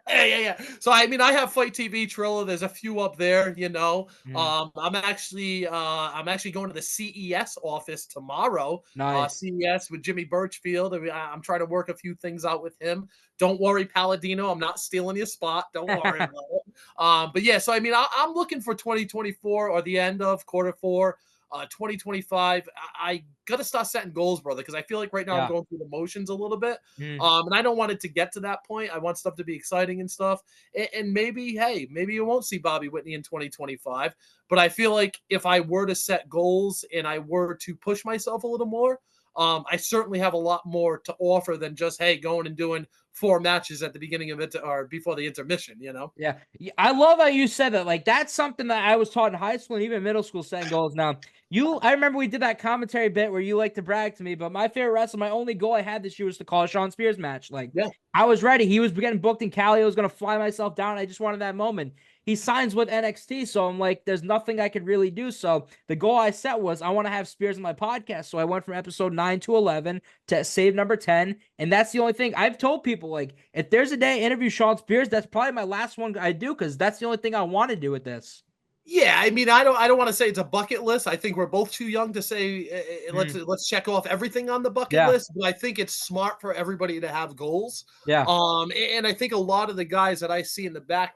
Yeah. So I mean, I have Fight TV Trilla. There's a few up there, you know. I'm actually going to the CES office tomorrow. Nice. CES with Jimmy Birchfield. I'm trying to work a few things out with him. Don't worry, Palladino. I'm not stealing your spot. Don't worry about it. But yeah, so I mean, I'm looking for 2024 or the end of Q4. 2025, I gotta start setting goals, brother, because I feel like right now I'm going through the motions a little bit. And I don't want it to get to that point. I want stuff to be exciting and stuff. And maybe you won't see Bobby Whitney in 2025. But I feel like if I were to set goals and I were to push myself a little more, I certainly have a lot more to offer than just, hey, going and doing 4 matches at the beginning of it or before the intermission, you know? Yeah. I love how you said that. Like, that's something that I was taught in high school and even middle school, setting goals. Now, I remember we did that commentary bit where you like to brag to me, but my favorite wrestler, my only goal I had this year was to call a Shawn Spears match. Like, I was ready. He was getting booked in Cali. I was going to fly myself down. I just wanted that moment. He signs with NXT, so I'm like, there's nothing I could really do. So the goal I set was I want to have Spears on my podcast. So I went from episode 9 to 11 to save number 10. And that's the only thing I've told people, like, if there's a day I interview Shawn Spears, that's probably my last one I do, because that's the only thing I want to do with this. Yeah, I mean, I don't want to say it's a bucket list. I think we're both too young to say let's check off everything on the bucket list. But I think it's smart for everybody to have goals. Yeah. And I think a lot of the guys that I see in the back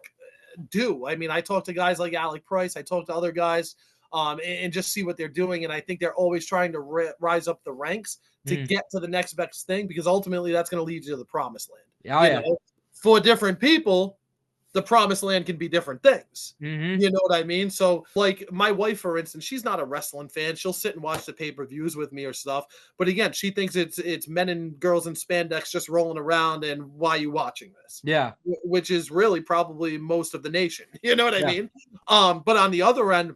do. I mean, I talk to guys like Alec Price. I talk to other guys and just see what they're doing. And I think they're always trying to rise up the ranks to get to the next best thing, because ultimately that's going to lead you to the promised land. Yeah. For different people, the promised land can be different things. You know what I mean? So like my wife, for instance, she's not a wrestling fan. She'll sit and watch the pay-per-views with me or stuff. But again, she thinks it's men and girls in spandex just rolling around, and why are you watching this? Yeah. Which is really probably most of the nation. You know what I mean? But on the other end,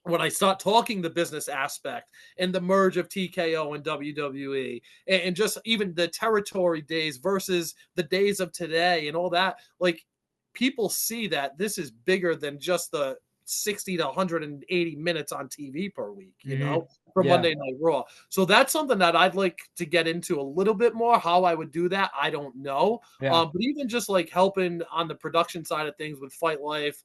when I start talking the business aspect and the merge of TKO and WWE and just even the territory days versus the days of today and all that, like, people see that this is bigger than just the 60 to 180 minutes on TV per week, you Mhm. know, for Yeah. Monday Night Raw. So that's something that I'd like to get into a little bit more. How I would do that, I don't know. Yeah. But even just like helping on the production side of things with Fight Life,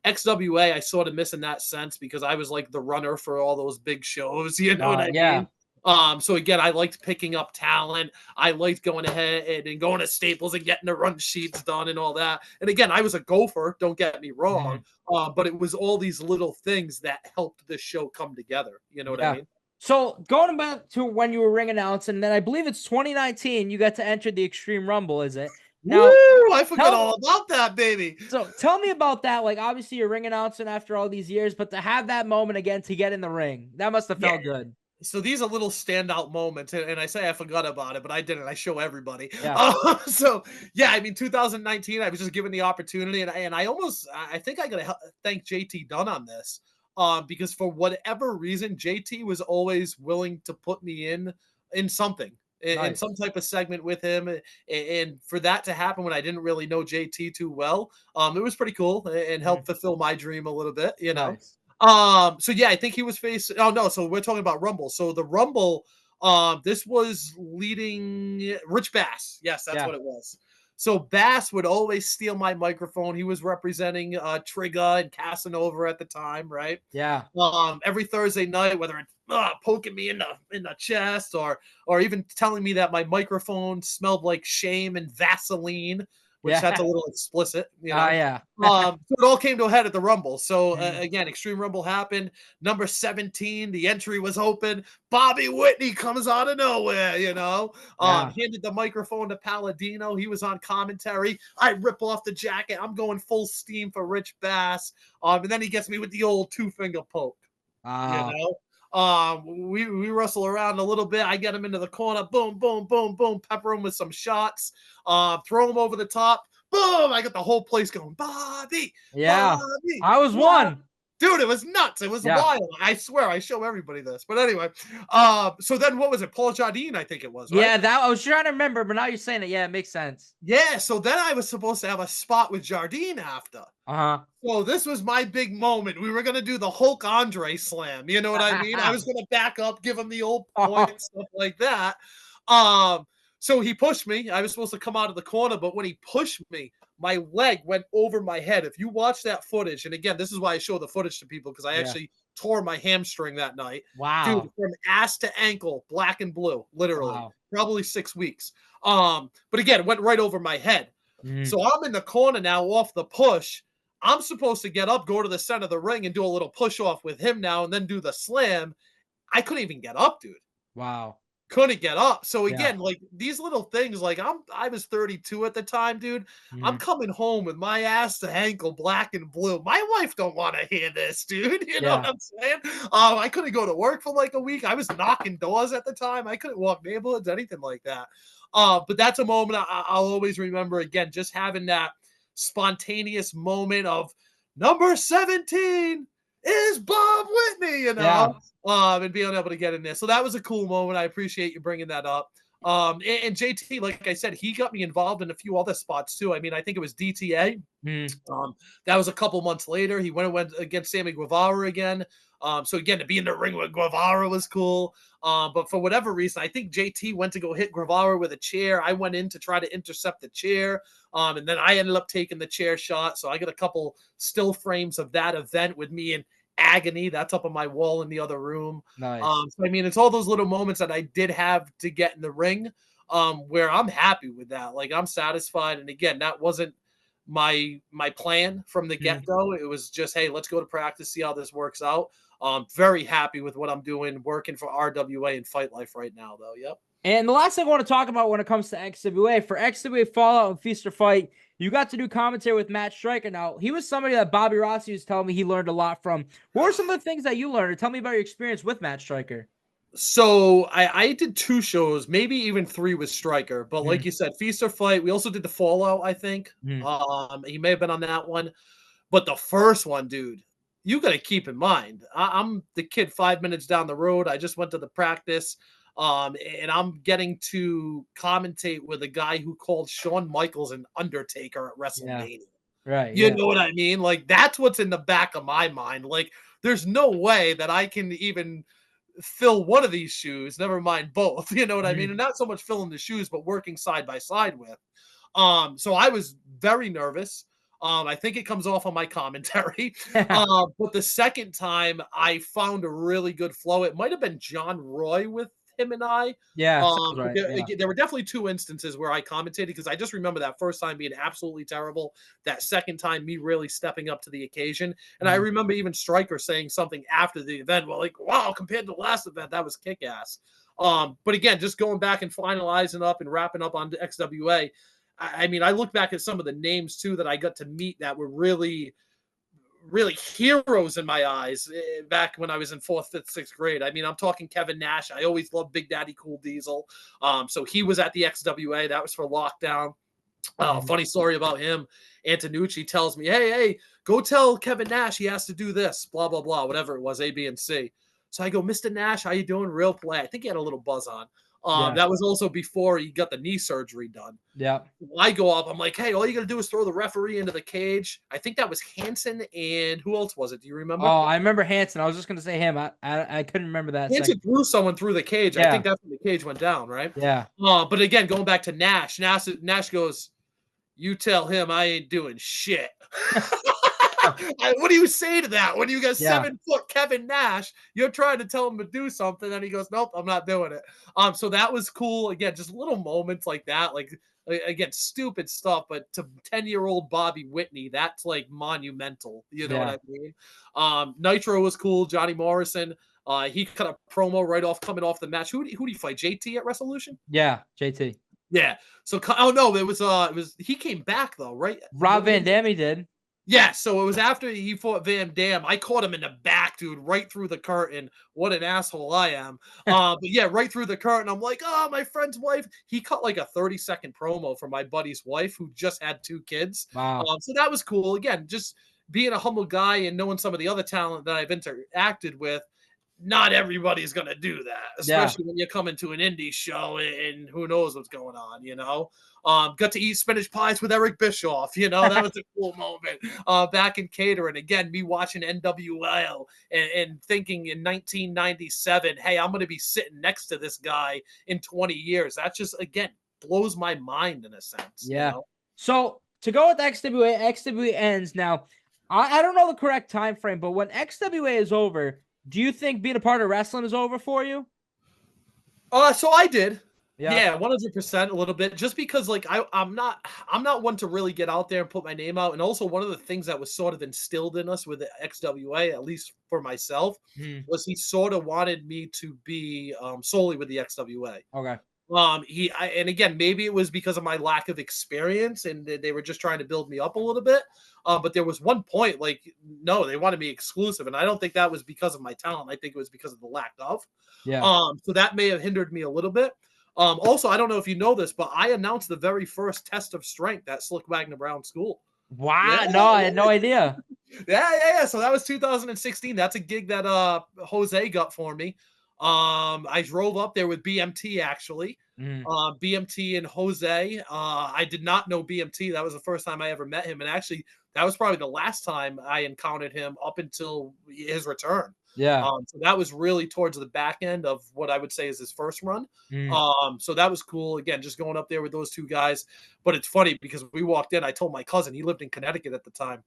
XWA, I sort of miss in that sense because I was like the runner for all those big shows, you know what I Yeah. mean? So again, I liked picking up talent. I liked going ahead and going to Staples and getting the run sheets done and all that. And again, I was a gopher, don't get me wrong. Mhm. But it was all these little things that helped this show come together. You know what I Yeah. mean? So going back to when you were ring announcing, then I believe it's 2019, you got to enter the Extreme Rumble, is it? Now, Woo! I forgot tell all about that, baby. so tell me about that. Like, obviously, you're ring announcing after all these years, but to have that moment again to get in the ring, that must have Yeah. felt good. So these are little standout moments, and I say I forgot about it, but I didn't. I show everybody. Yeah. So yeah, I mean, 2019, I was just given the opportunity, and I almost, I think I gotta thank JT Dunn on this, because for whatever reason, JT was always willing to put me in something. In Nice. some type of segment with him, and for that to happen when I didn't really know JT too well, it was pretty cool and Mhm. helped fulfill my dream a little bit, you know. Nice. So yeah, I think he was facing. Oh no, so we're talking about Rumble. So the Rumble, this was leading Rich Bass. Yes, that's Yeah. what it was. So Bass would always steal my microphone. He was representing Trigger and Casanova at the time, right? Yeah. Every Thursday night, whether it's poking me in the chest or even telling me that my microphone smelled like shame and Vaseline, which that's a Yeah. little explicit, you Ah, know. yeah. So it all came to a head at the Rumble. So Mhm. again, Extreme Rumble happened. Number 17, the entry was open. Bobby Whitney comes out of nowhere, you know. Yeah. Handed the microphone to Palladino. He was on commentary. I rip off the jacket. I'm going full steam for Rich Bass. And then he gets me with the old two-finger poke, you Ah. know. We wrestle around a little bit. I get him into the corner. Boom, boom, boom, boom. Pepper him with some shots. Throw him over the top. Boom! I got the whole place going. Bobby, Yeah. Bobby, I was Bobby. one. Dude, it was nuts. It was Yeah. wild. I swear, I show everybody this. But anyway, so then what was it? Paul Jardine, I think it was, right? Yeah, that I was trying to remember, but now you're saying it. Yeah, it makes sense. Yeah. So then I was supposed to have a spot with Jardine after. Uh-huh. So this was my big moment. We were gonna do the Hulk Andre slam. You know what I mean? I was gonna back up, give him the old point and stuff like that. So he pushed me. I was supposed to come out of the corner, but when he pushed me, my leg went over my head. If you watch that footage, and again, this is why I show the footage to people because I Yeah. actually tore my hamstring that night. Dude, Wow. from ass to ankle, black and blue, literally, Wow. probably 6 weeks. But again, it went right over my head. Mhm. So I'm in the corner now off the push. I'm supposed to get up, go to the center of the ring, and do a little push off with him now, and then do the slam. I couldn't even get up, dude. Wow. Couldn't get up. So Yeah. again, like these little things, like I was 32 at the time, dude. I'm Mhm. coming home with my ass to ankle black and blue. My wife don't want to hear this, dude. You know what Yeah. I'm saying? I couldn't go to work for like a week. I was knocking doors at the time. I couldn't walk neighborhoods, anything like that. But that's a moment I'll always remember. Again, just having that spontaneous moment of number 17 is Bob Whitney, you Yeah. know, and being able to get in there. So that was a cool moment. I appreciate you bringing that up. And JT, like I said, he got me involved in a few other spots too. I mean, I think it was DTA. Mhm. That was a couple months later. He went against Sammy Guevara again. So again, to be in the ring with Guevara was cool. But for whatever reason, I think JT went to go hit Guevara with a chair. I went in to try to intercept the chair. And then I ended up taking the chair shot. So I got a couple still frames of that event with me in agony. That's up on my wall in the other room. Nice. So I mean, it's all those little moments that I did have to get in the ring, where I'm happy with that. Like I'm satisfied. And again, that wasn't my plan from the Mhm. get-go. It was just, hey, let's go to practice, see how this works out. Very happy with what I'm doing, working for RWA and Fight Life right now, though. Yep. And the last thing I want to talk about when it comes to XWA, for XWA Fallout and Feast or Fight, you got to do commentary with Matt Striker. Now, he was somebody that Bobby Rossi was telling me he learned a lot from. What were some of the things that you learned? Tell me about your experience with Matt Striker. So I did 2 shows, maybe even 3 with Striker, but like Mhm. you said, Feast or Fight. We also did the Fallout, I think. Mhm. He may have been on that one, but the first one, dude, you got to keep in mind. I'm the kid 5 minutes down the road. I just went to the practice, and I'm getting to commentate with a guy who called Shawn Michaels an Undertaker at Yeah. WrestleMania. Right. You know what I mean? Like, that's what's in the back of my mind. Like, there's no way that I can even fill one of these shoes, never mind both. You know what I mean? And not so much filling the shoes, but working side by side with. So I was very nervous. I think it comes off on my commentary. But the second time I found a really good flow. It might have been John Roy with him and I. Yeah, sounds right. There were definitely two instances where I commentated because I just remember that first time being absolutely terrible. That second time, me really stepping up to the occasion. And I remember even Stryker saying something after the event, well, like, wow, compared to the last event, that was kick ass. But again, just going back and finalizing up and wrapping up on XWA. I mean, I look back at some of the names too that I got to meet that were really, really heroes in my eyes back when I was in 4th, 5th, 6th grade. I mean, I'm talking Kevin Nash. I always loved Big Daddy Cool Diesel. So he was at the XWA. That was for Lockdown. Funny story about him. Antonucci tells me, hey, go tell Kevin Nash he has to do this, blah, blah, blah, whatever it was, A, B, and C. So I go, Mr. Nash, how you doing? Real play. I think he had a little buzz on. That was also before he got the knee surgery done. Yeah. I go up. I'm like, hey, all you got to do is throw the referee into the cage. I think that was Hanson and who else was it? Do you remember? Oh, I remember Hanson. I was just going to say him. I couldn't remember that. Hanson threw someone through the cage. Yeah. I think that's when the cage went down, right? Yeah. But again, going back to Nash, Nash goes, you tell him I ain't doing shit. What do you say to that? When you got 7-foot Kevin Nash, you're trying to tell him to do something, and he goes, nope, I'm not doing it. So that was cool. Again, just little moments like that. Like, again, stupid stuff, but to 10-year-old Bobby Whitney, that's like monumental. You know what I mean? Nitro was cool. Johnny Morrison, he cut a promo right off coming off the match. Who did he fight? JT at Resolution? Yeah, JT. Yeah. So, oh no, it was he came back though, right? Rob Van Dam, he did. Yeah, so it was after he fought Van Dam. I caught him in the back, dude, right through the curtain. What an asshole I am. But yeah, right through the curtain. I'm like, oh, my friend's wife. He cut like a 30-second promo for my buddy's wife who just had 2 kids. Wow. So that was cool. Again, just being a humble guy and knowing some of the other talent that I've interacted with. Not everybody's going to do that, especially when you come into an indie show and who knows what's going on, you know? Got to eat spinach pies with Eric Bischoff, you know? That was a cool moment back in catering. Again, me watching NWL and thinking in 1997, hey, I'm going to be sitting next to this guy in 20 years. That just, again, blows my mind in a sense. Yeah. You know? So to go with XWA ends now. I don't know the correct time frame, but when XWA is over, do you think being a part of wrestling is over for you? So I did. Yeah, 100% a little bit. Just because like I'm not one to really get out there and put my name out. And also one of the things that was sort of instilled in us with the XWA, at least for myself, was he sort of wanted me to be solely with the XWA. Okay. And again, maybe it was because of my lack of experience and they were just trying to build me up a little bit. But there was one point, like, no, they wanted me exclusive. And I don't think that was because of my talent. I think it was because of the lack of. Yeah. So that may have hindered me a little bit. Also, I don't know if you know this, but I announced the very first test of strength at Slick Wagner Brown School. Wow. Yeah. No, I had no idea. Yeah. So that was 2016. That's a gig that Jose got for me. I drove up there with BMT actually. BMT and Jose. I did not know BMT. That was the first time I ever met him. And actually, that was probably the last time I encountered him up until his return. Yeah. So that was really towards the back end of what I would say is his first run. So that was cool. Again, just going up there with those 2 guys. But it's funny because we walked in. I told my cousin, he lived in Connecticut at the time.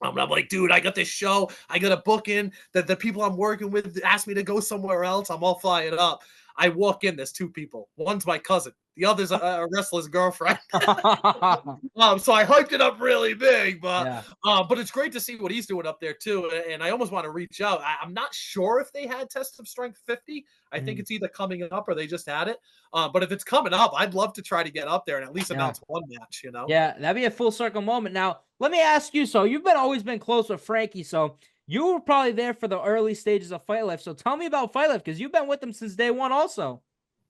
And I'm like, dude, I got this show. I got a booking that the people I'm working with asked me to go somewhere else. I'm all fired up. I walk in, there's 2 people. One's my cousin. The other's a wrestler's girlfriend. So I hyped it up really big, but it's great to see what he's doing up there too. And I almost want to reach out. I'm not sure if they had Test of Strength 50. I think it's either coming up or they just had it. But if it's coming up, I'd love to try to get up there and at least announce one match, you know? Yeah, that'd be a full circle moment. Now, let me ask you, so you've always been close with Frankie, so you were probably there for the early stages of Fight Life. So tell me about Fight Life, because you've been with them since day one also.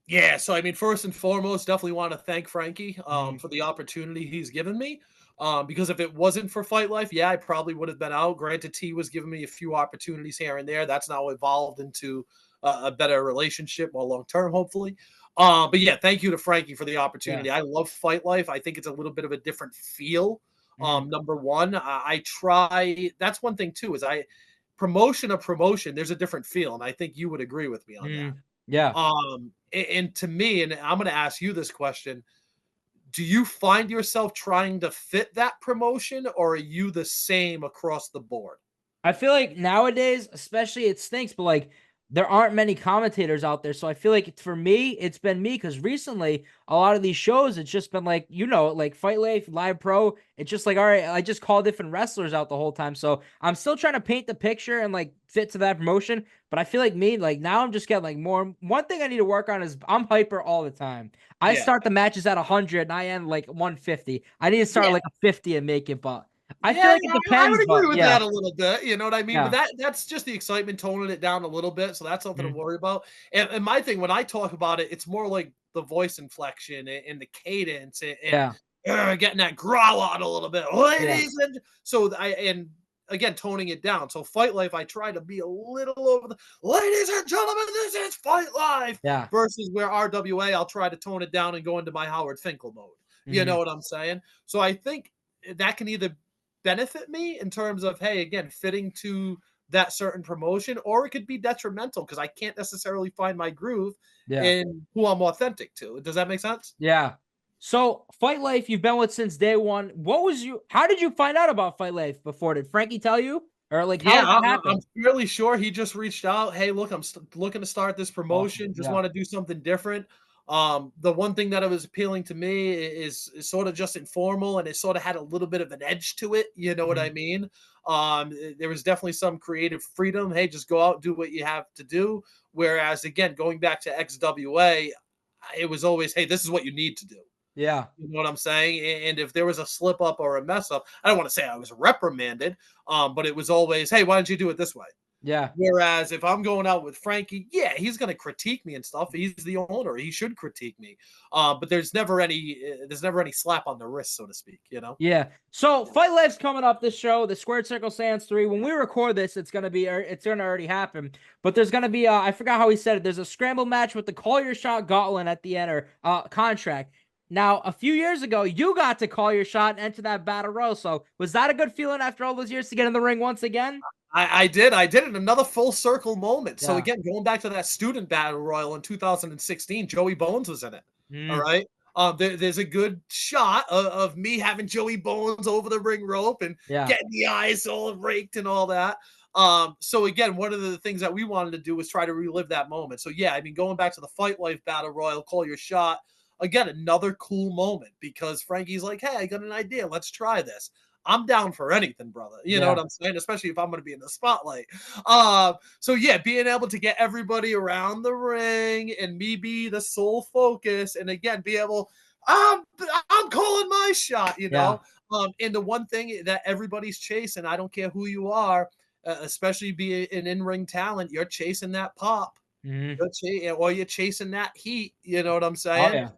Yeah, so I mean, first and foremost, definitely want to thank Frankie for the opportunity he's given me. Because if it wasn't for Fight Life, I probably would have been out. Granted, T was giving me a few opportunities here and there. That's now evolved into a better relationship, more long-term, hopefully. But yeah, thank you to Frankie for the opportunity. I love Fight Life. I think it's a little bit of a different feel Number one, I try. That's one thing too. Is promotion of promotion. There's a different feel, and I think you would agree with me on that. Yeah. And to me, and I'm going to ask you this question: do you find yourself trying to fit that promotion, or are you the same across the board? I feel like nowadays, especially, it stinks, but like there aren't many commentators out there. So I feel like for me, it's been me because recently a lot of these shows, it's just been like, like Fight Life, Live Pro. It's just like, all right, I just call different wrestlers out the whole time. So I'm still trying to paint the picture and like fit to that promotion. But I feel like like now I'm just getting like more. One thing I need to work on is I'm hyper all the time. I Yeah. start the matches at 100 and I end like 150. I need to start like a 50 and make it, but I feel like it I depends. would agree But with yeah. that a little bit. You know what I mean? Yeah. But that's just the excitement, toning it down a little bit. So that's something to worry about. And my thing, when I talk about it, it's more like the voice inflection and the cadence and getting that growl out a little bit. Ladies and so and again toning it down. So Fight Life, I try to be a little over the ladies and gentlemen, this is Fight Life. Yeah. Versus where RWA, I'll try to tone it down and go into my Howard Finkel mode. You know what I'm saying? So I think that can either benefit me in terms of, hey, again, fitting to that certain promotion, or it could be detrimental because I can't necessarily find my groove in who I'm authentic to. Does that make sense? Yeah. So Fight Life, you've been with since day one. How did you find out about Fight Life before? Did Frankie tell you? Or like, how did it happen? I'm fairly sure he just reached out. Hey, look, I'm looking to start this promotion. Awesome. Just want to do something different. The one thing that was appealing to me is sort of just informal, and it sort of had a little bit of an edge to it. You know what I mean? There was definitely some creative freedom. Hey, just go out, do what you have to do. Whereas again, going back to XWA, it was always, hey, this is what you need to do. Yeah. You know what I'm saying? And if there was a slip up or a mess up, I don't want to say I was reprimanded, but it was always, hey, why don't you do it this way? Yeah. Whereas if I'm going out with Frankie, yeah, he's going to critique me and stuff. He's the owner; he should critique me. But there's never any slap on the wrist, so to speak. You know? Yeah. So Fight Life's coming up this show, the Squared Circle Sands 3. When we record this, it's gonna already happen. But there's gonna be I forgot how he said it. There's a scramble match with the Call Your Shot Gauntlet at the end, or contract. Now, a few years ago, you got to call your shot and enter that battle royal. So was that a good feeling after all those years to get in the ring once again? I did it. Another full circle moment. So Yeah. again, going back to that student battle royal in 2016, Joey Bones was in it. All right. There's a good shot of me having Joey Bones over the ring rope and getting the eyes all raked and all that. So again, one of the things that we wanted to do was try to relive that moment. So yeah, I mean, going back to the Fight Life battle royal, call your shot. Again, another cool moment because Frankie's like, hey, I got an idea. Let's try this. I'm down for anything, brother. You know what I'm saying? Especially if I'm going to be in the spotlight. So yeah, being able to get everybody around the ring and me be the sole focus, and again, be able, I'm calling my shot, you know? And the one thing that everybody's chasing, I don't care who you are, especially be an in-ring talent, you're chasing that pop. Or you're chasing that heat, you know what I'm saying? Oh, yeah.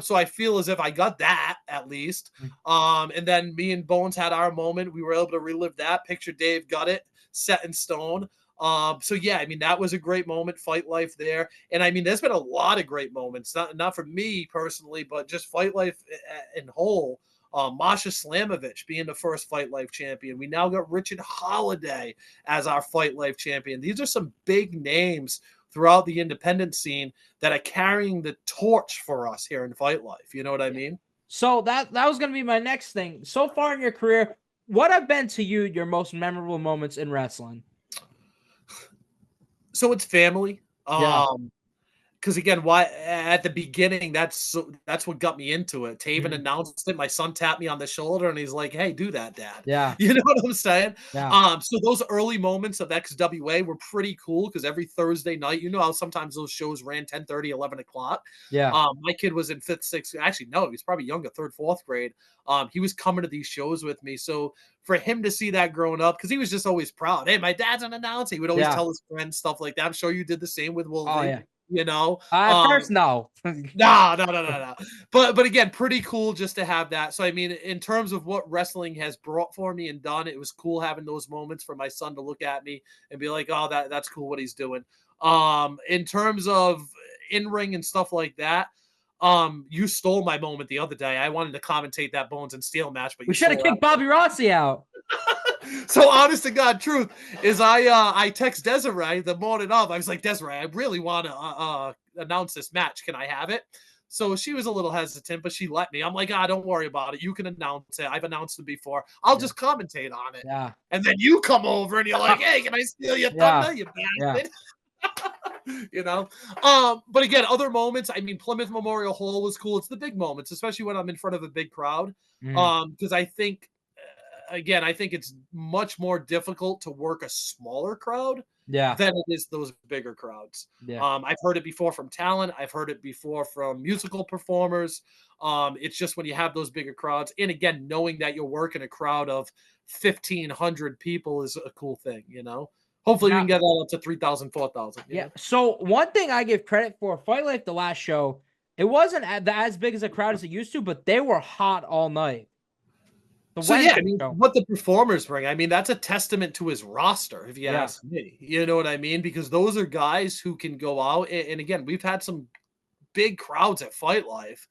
So I feel as if I got that at least. And then me and Bones had our moment. We were able to relive that. Picture Dave got it set in stone. So yeah, I mean, that was a great moment, Fight Life there. And I mean, there's been a lot of great moments, not for me personally, but just Fight Life in whole. Masha Slamovich being the first Fight Life champion. We now got Richard Holiday as our Fight Life champion. These are some big names throughout the independent scene that are carrying the torch for us here in Fight Life. You know what I mean? So that was going to be my next thing. So far in your career, what have been to you your most memorable moments in wrestling? So it's family. Because again, why at the beginning, that's what got me into it. Taven announced it. My son tapped me on the shoulder and he's like, "Hey, do that, Dad." Yeah. You know what I'm saying? Yeah. So those early moments of XWA were pretty cool because every Thursday night, you know how sometimes those shows ran 10:30, 11 o'clock. Yeah. My kid was in 5th, 6th. Actually, no, he was probably younger, 3rd, 4th grade. He was coming to these shows with me. So for him to see that growing up, because he was just always proud. Hey, my dad's an announcer. He would always tell his friends stuff like that. I'm sure you did the same with Wolverine. Oh, yeah. You know, first, no. no. But again, pretty cool just to have that. So I mean, in terms of what wrestling has brought for me and done, it was cool having those moments for my son to look at me and be like, "Oh, that's cool what he's doing." In terms of in ring and stuff like that, You stole my moment the other day. I wanted to commentate that Bones and Steele match, but We should have kicked Bobby Rossi out. So honest to God truth is I text Desiree the morning of. I was like, Desiree, I really want to announce this match. Can I have it? So she was a little hesitant, but she let me. I'm like, don't worry about it. You can announce it. I've announced it before. I'll just commentate on it. Yeah. And then you come over and you're like, hey, can I steal your thunder, you bastard? You know, but again, other moments. I mean, Plymouth Memorial Hall was cool. It's the big moments, especially when I'm in front of a big crowd. Because I think, again, I think it's much more difficult to work a smaller crowd than it is those bigger crowds. I've heard it before from talent. I've heard it before from musical performers. It's just when you have those bigger crowds, and again, knowing that you're working a crowd of 1,500 people is a cool thing, you know. Hopefully we can get that up to 3,000, 4,000. Yeah. So one thing I give credit for, Fight Life, the last show, it wasn't as big as a crowd as it used to, but they were hot all night. I mean, what the performers bring, I mean, that's a testament to his roster, if you ask me. You know what I mean? Because those are guys who can go out. And again, we've had some big crowds at Fight Life.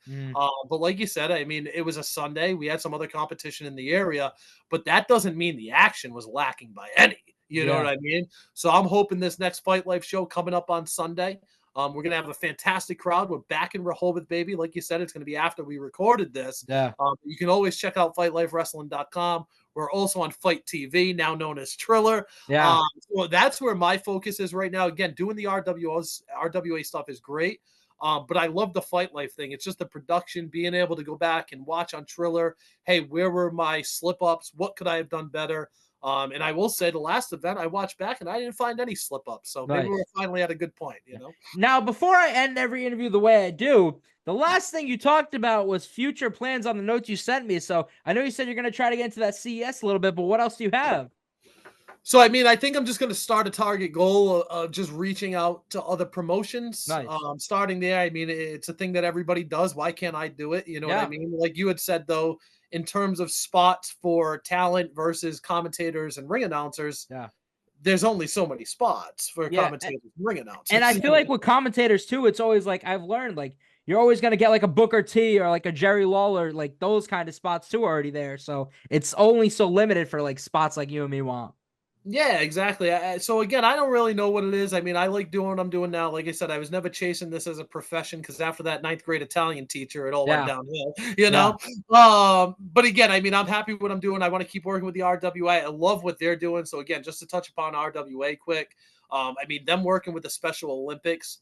But like you said, I mean, it was a Sunday. We had some other competition in the area, but that doesn't mean the action was lacking by any. You know what I mean? So I'm hoping this next Fight Life show coming up on Sunday, we're going to have a fantastic crowd. We're back in Rehoboth, baby. Like you said, it's going to be after we recorded this. You can always check out FightLifeWrestling.com. We're also on Fight TV, now known as Triller. So that's where my focus is right now. Again, doing the RWA stuff is great. But I love the Fight Life thing. It's just the production, being able to go back and watch on Triller. Hey, where were my slip-ups? What could I have done better? And I will say the last event I watched back and I didn't find any slip-ups. So maybe we're finally at a good point, you know? Now, before I end every interview the way I do, the last thing you talked about was future plans on the notes you sent me. So I know you said you're going to try to get into that CES a little bit, but what else do you have? So, I mean, I think I'm just going to start a target goal of just reaching out to other promotions. Starting there. I mean, it's a thing that everybody does. Why can't I do it? You know what I mean? Like you had said, though, in terms of spots for talent versus commentators and ring announcers, there's only so many spots for commentators and ring announcers. And I feel like with commentators, too, it's always like I've learned, like, you're always going to get like a Booker T or like a Jerry Lawler, like those kind of spots, too, already there. So it's only so limited for like spots like you and me want. Yeah, exactly. So again, I don't really know what it is. I mean, I like doing what I'm doing now. Like I said, I was never chasing this as a profession because after that 9th grade Italian teacher, it all went downhill, you know? But again, I mean, I'm happy with what I'm doing. I want to keep working with the RWA. I love what they're doing. So again, just to touch upon RWA quick, I mean, them working with the Special Olympics,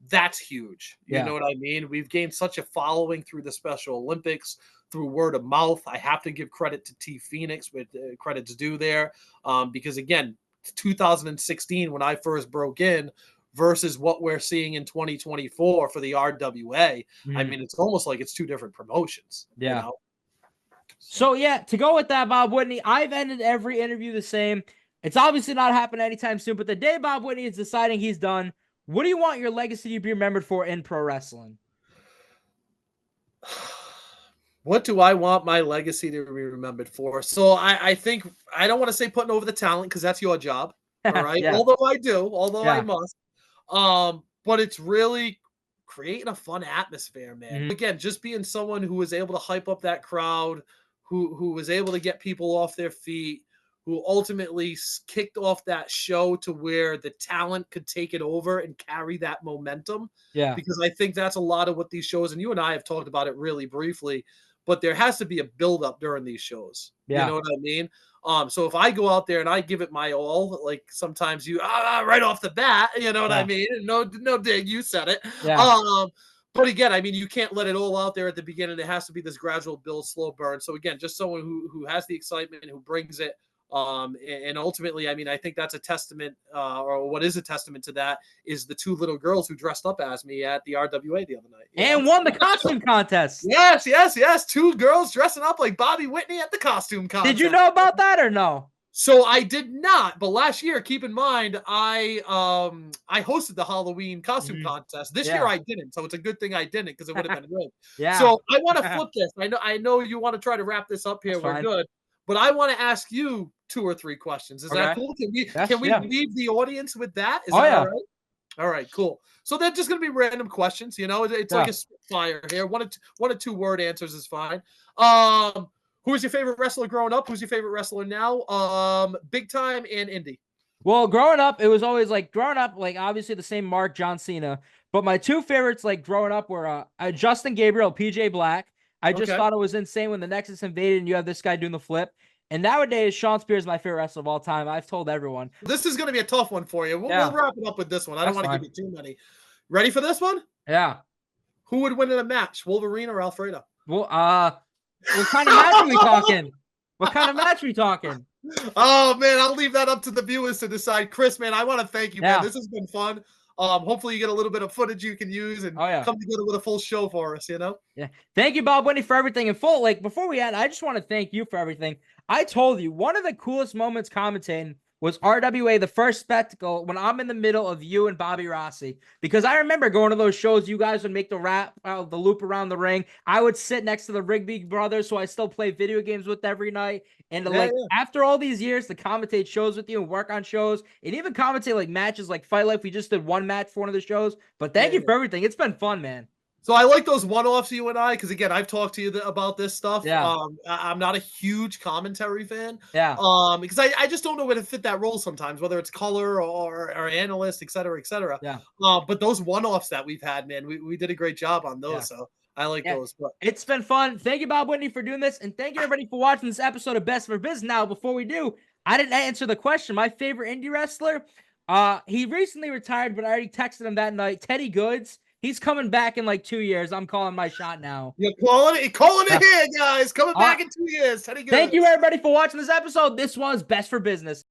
that's huge. You know what I mean? We've gained such a following through the Special Olympics, through word of mouth. I have to give credit to T Phoenix, with credit's due there, because again, 2016 when I first broke in versus what we're seeing in 2024 for the RWA. I mean, it's almost like it's two different promotions. You know? So yeah, to go with that, Bob Whitney, I've ended every interview the same. It's obviously not happening anytime soon, but the day Bob Whitney is deciding he's done, what do you want your legacy to be remembered for in pro wrestling? What do I want my legacy to be remembered for? So I think I don't want to say putting over the talent because that's your job. All right. Although I must. But it's really creating a fun atmosphere, man. Again, just being someone who was able to hype up that crowd, who was able to get people off their feet, who ultimately kicked off that show to where the talent could take it over and carry that momentum. Because I think that's a lot of what these shows, and you and I have talked about it really briefly, but there has to be a buildup during these shows. You know what I mean? So if I go out there and I give it my all, like sometimes you right off the bat, you know what I mean? No dig, you said it. But again, I mean, you can't let it all out there at the beginning. It has to be this gradual build, slow burn. So again, just someone who has the excitement and who brings it. And ultimately, I mean, I think that's a testament, or what is a testament to that is the two little girls who dressed up as me at the RWA the other night. And won the costume contest. Yes. Two girls dressing up like Bobby Whitney at the costume contest. Did you know about that or no? So I did not, but last year, keep in mind, I hosted the Halloween costume contest. This year I didn't, so it's a good thing I didn't because it would have been rigged. So I want to flip this. I know you want to try to wrap this up here. That's We're fine. good. But I want to ask you 2 or 3 questions. Is that cool? Can we leave the audience with that? Is that all right? All right, cool. So they're just going to be random questions. You know, it's like a fire here. One or two word answers is fine. Who was your favorite wrestler growing up? Who's your favorite wrestler now? Big time and indie. Well, growing up, it was always like obviously the same Mark, John Cena. But my two favorites like growing up were Justin Gabriel, PJ Black. I just thought it was insane when the Nexus invaded and you have this guy doing the flip. And nowadays, Sean Spears is my favorite wrestler of all time. I've told everyone. This is going to be a tough one for you. We'll wrap it up with this one. I don't want to give you too many. Ready for this one? Yeah. Who would win in a match, Wolverine or Alfredo? Well, what kind of match are we talking? What kind of match are we talking? Oh, man, I'll leave that up to the viewers to decide. Chris, man, I want to thank you, man. This has been fun. Hopefully you get a little bit of footage you can use and come together with a full show for us, you know? Yeah. Thank you, Bob Whitney, for everything. And full, like, before we end, I just want to thank you for everything. I told you, one of the coolest moments commentating was RWA, the first spectacle, when I'm in the middle of you and Bobby Rossi. Because I remember going to those shows, you guys would make the loop around the ring. I would sit next to the Rigby brothers, so I still play video games with every night. And after all these years to commentate shows with you and work on shows and even commentate like matches like Fight Life. We just did one match for one of the shows. But thank you for everything. It's been fun, man. So I like those one-offs, you and I, because again, I've talked to you about this stuff. Yeah. I'm not a huge commentary fan. Yeah. Because I just don't know where to fit that role sometimes, whether it's color or analyst, et cetera, et cetera. Yeah. But those one-offs that we've had, man, we did a great job on those. Yeah. So I like those. But it's been fun. Thank you, Bob Whitney, for doing this. And thank you, everybody, for watching this episode of Best for Biz. Now, before we do, I didn't answer the question. My favorite indie wrestler, he recently retired, but I already texted him that night. Teddy Goods. He's coming back in like 2 years. I'm calling my shot now. You're calling it here, guys. Coming back in 2 years. Teddy Goods. Thank you, everybody, for watching this episode. This was Best for Business.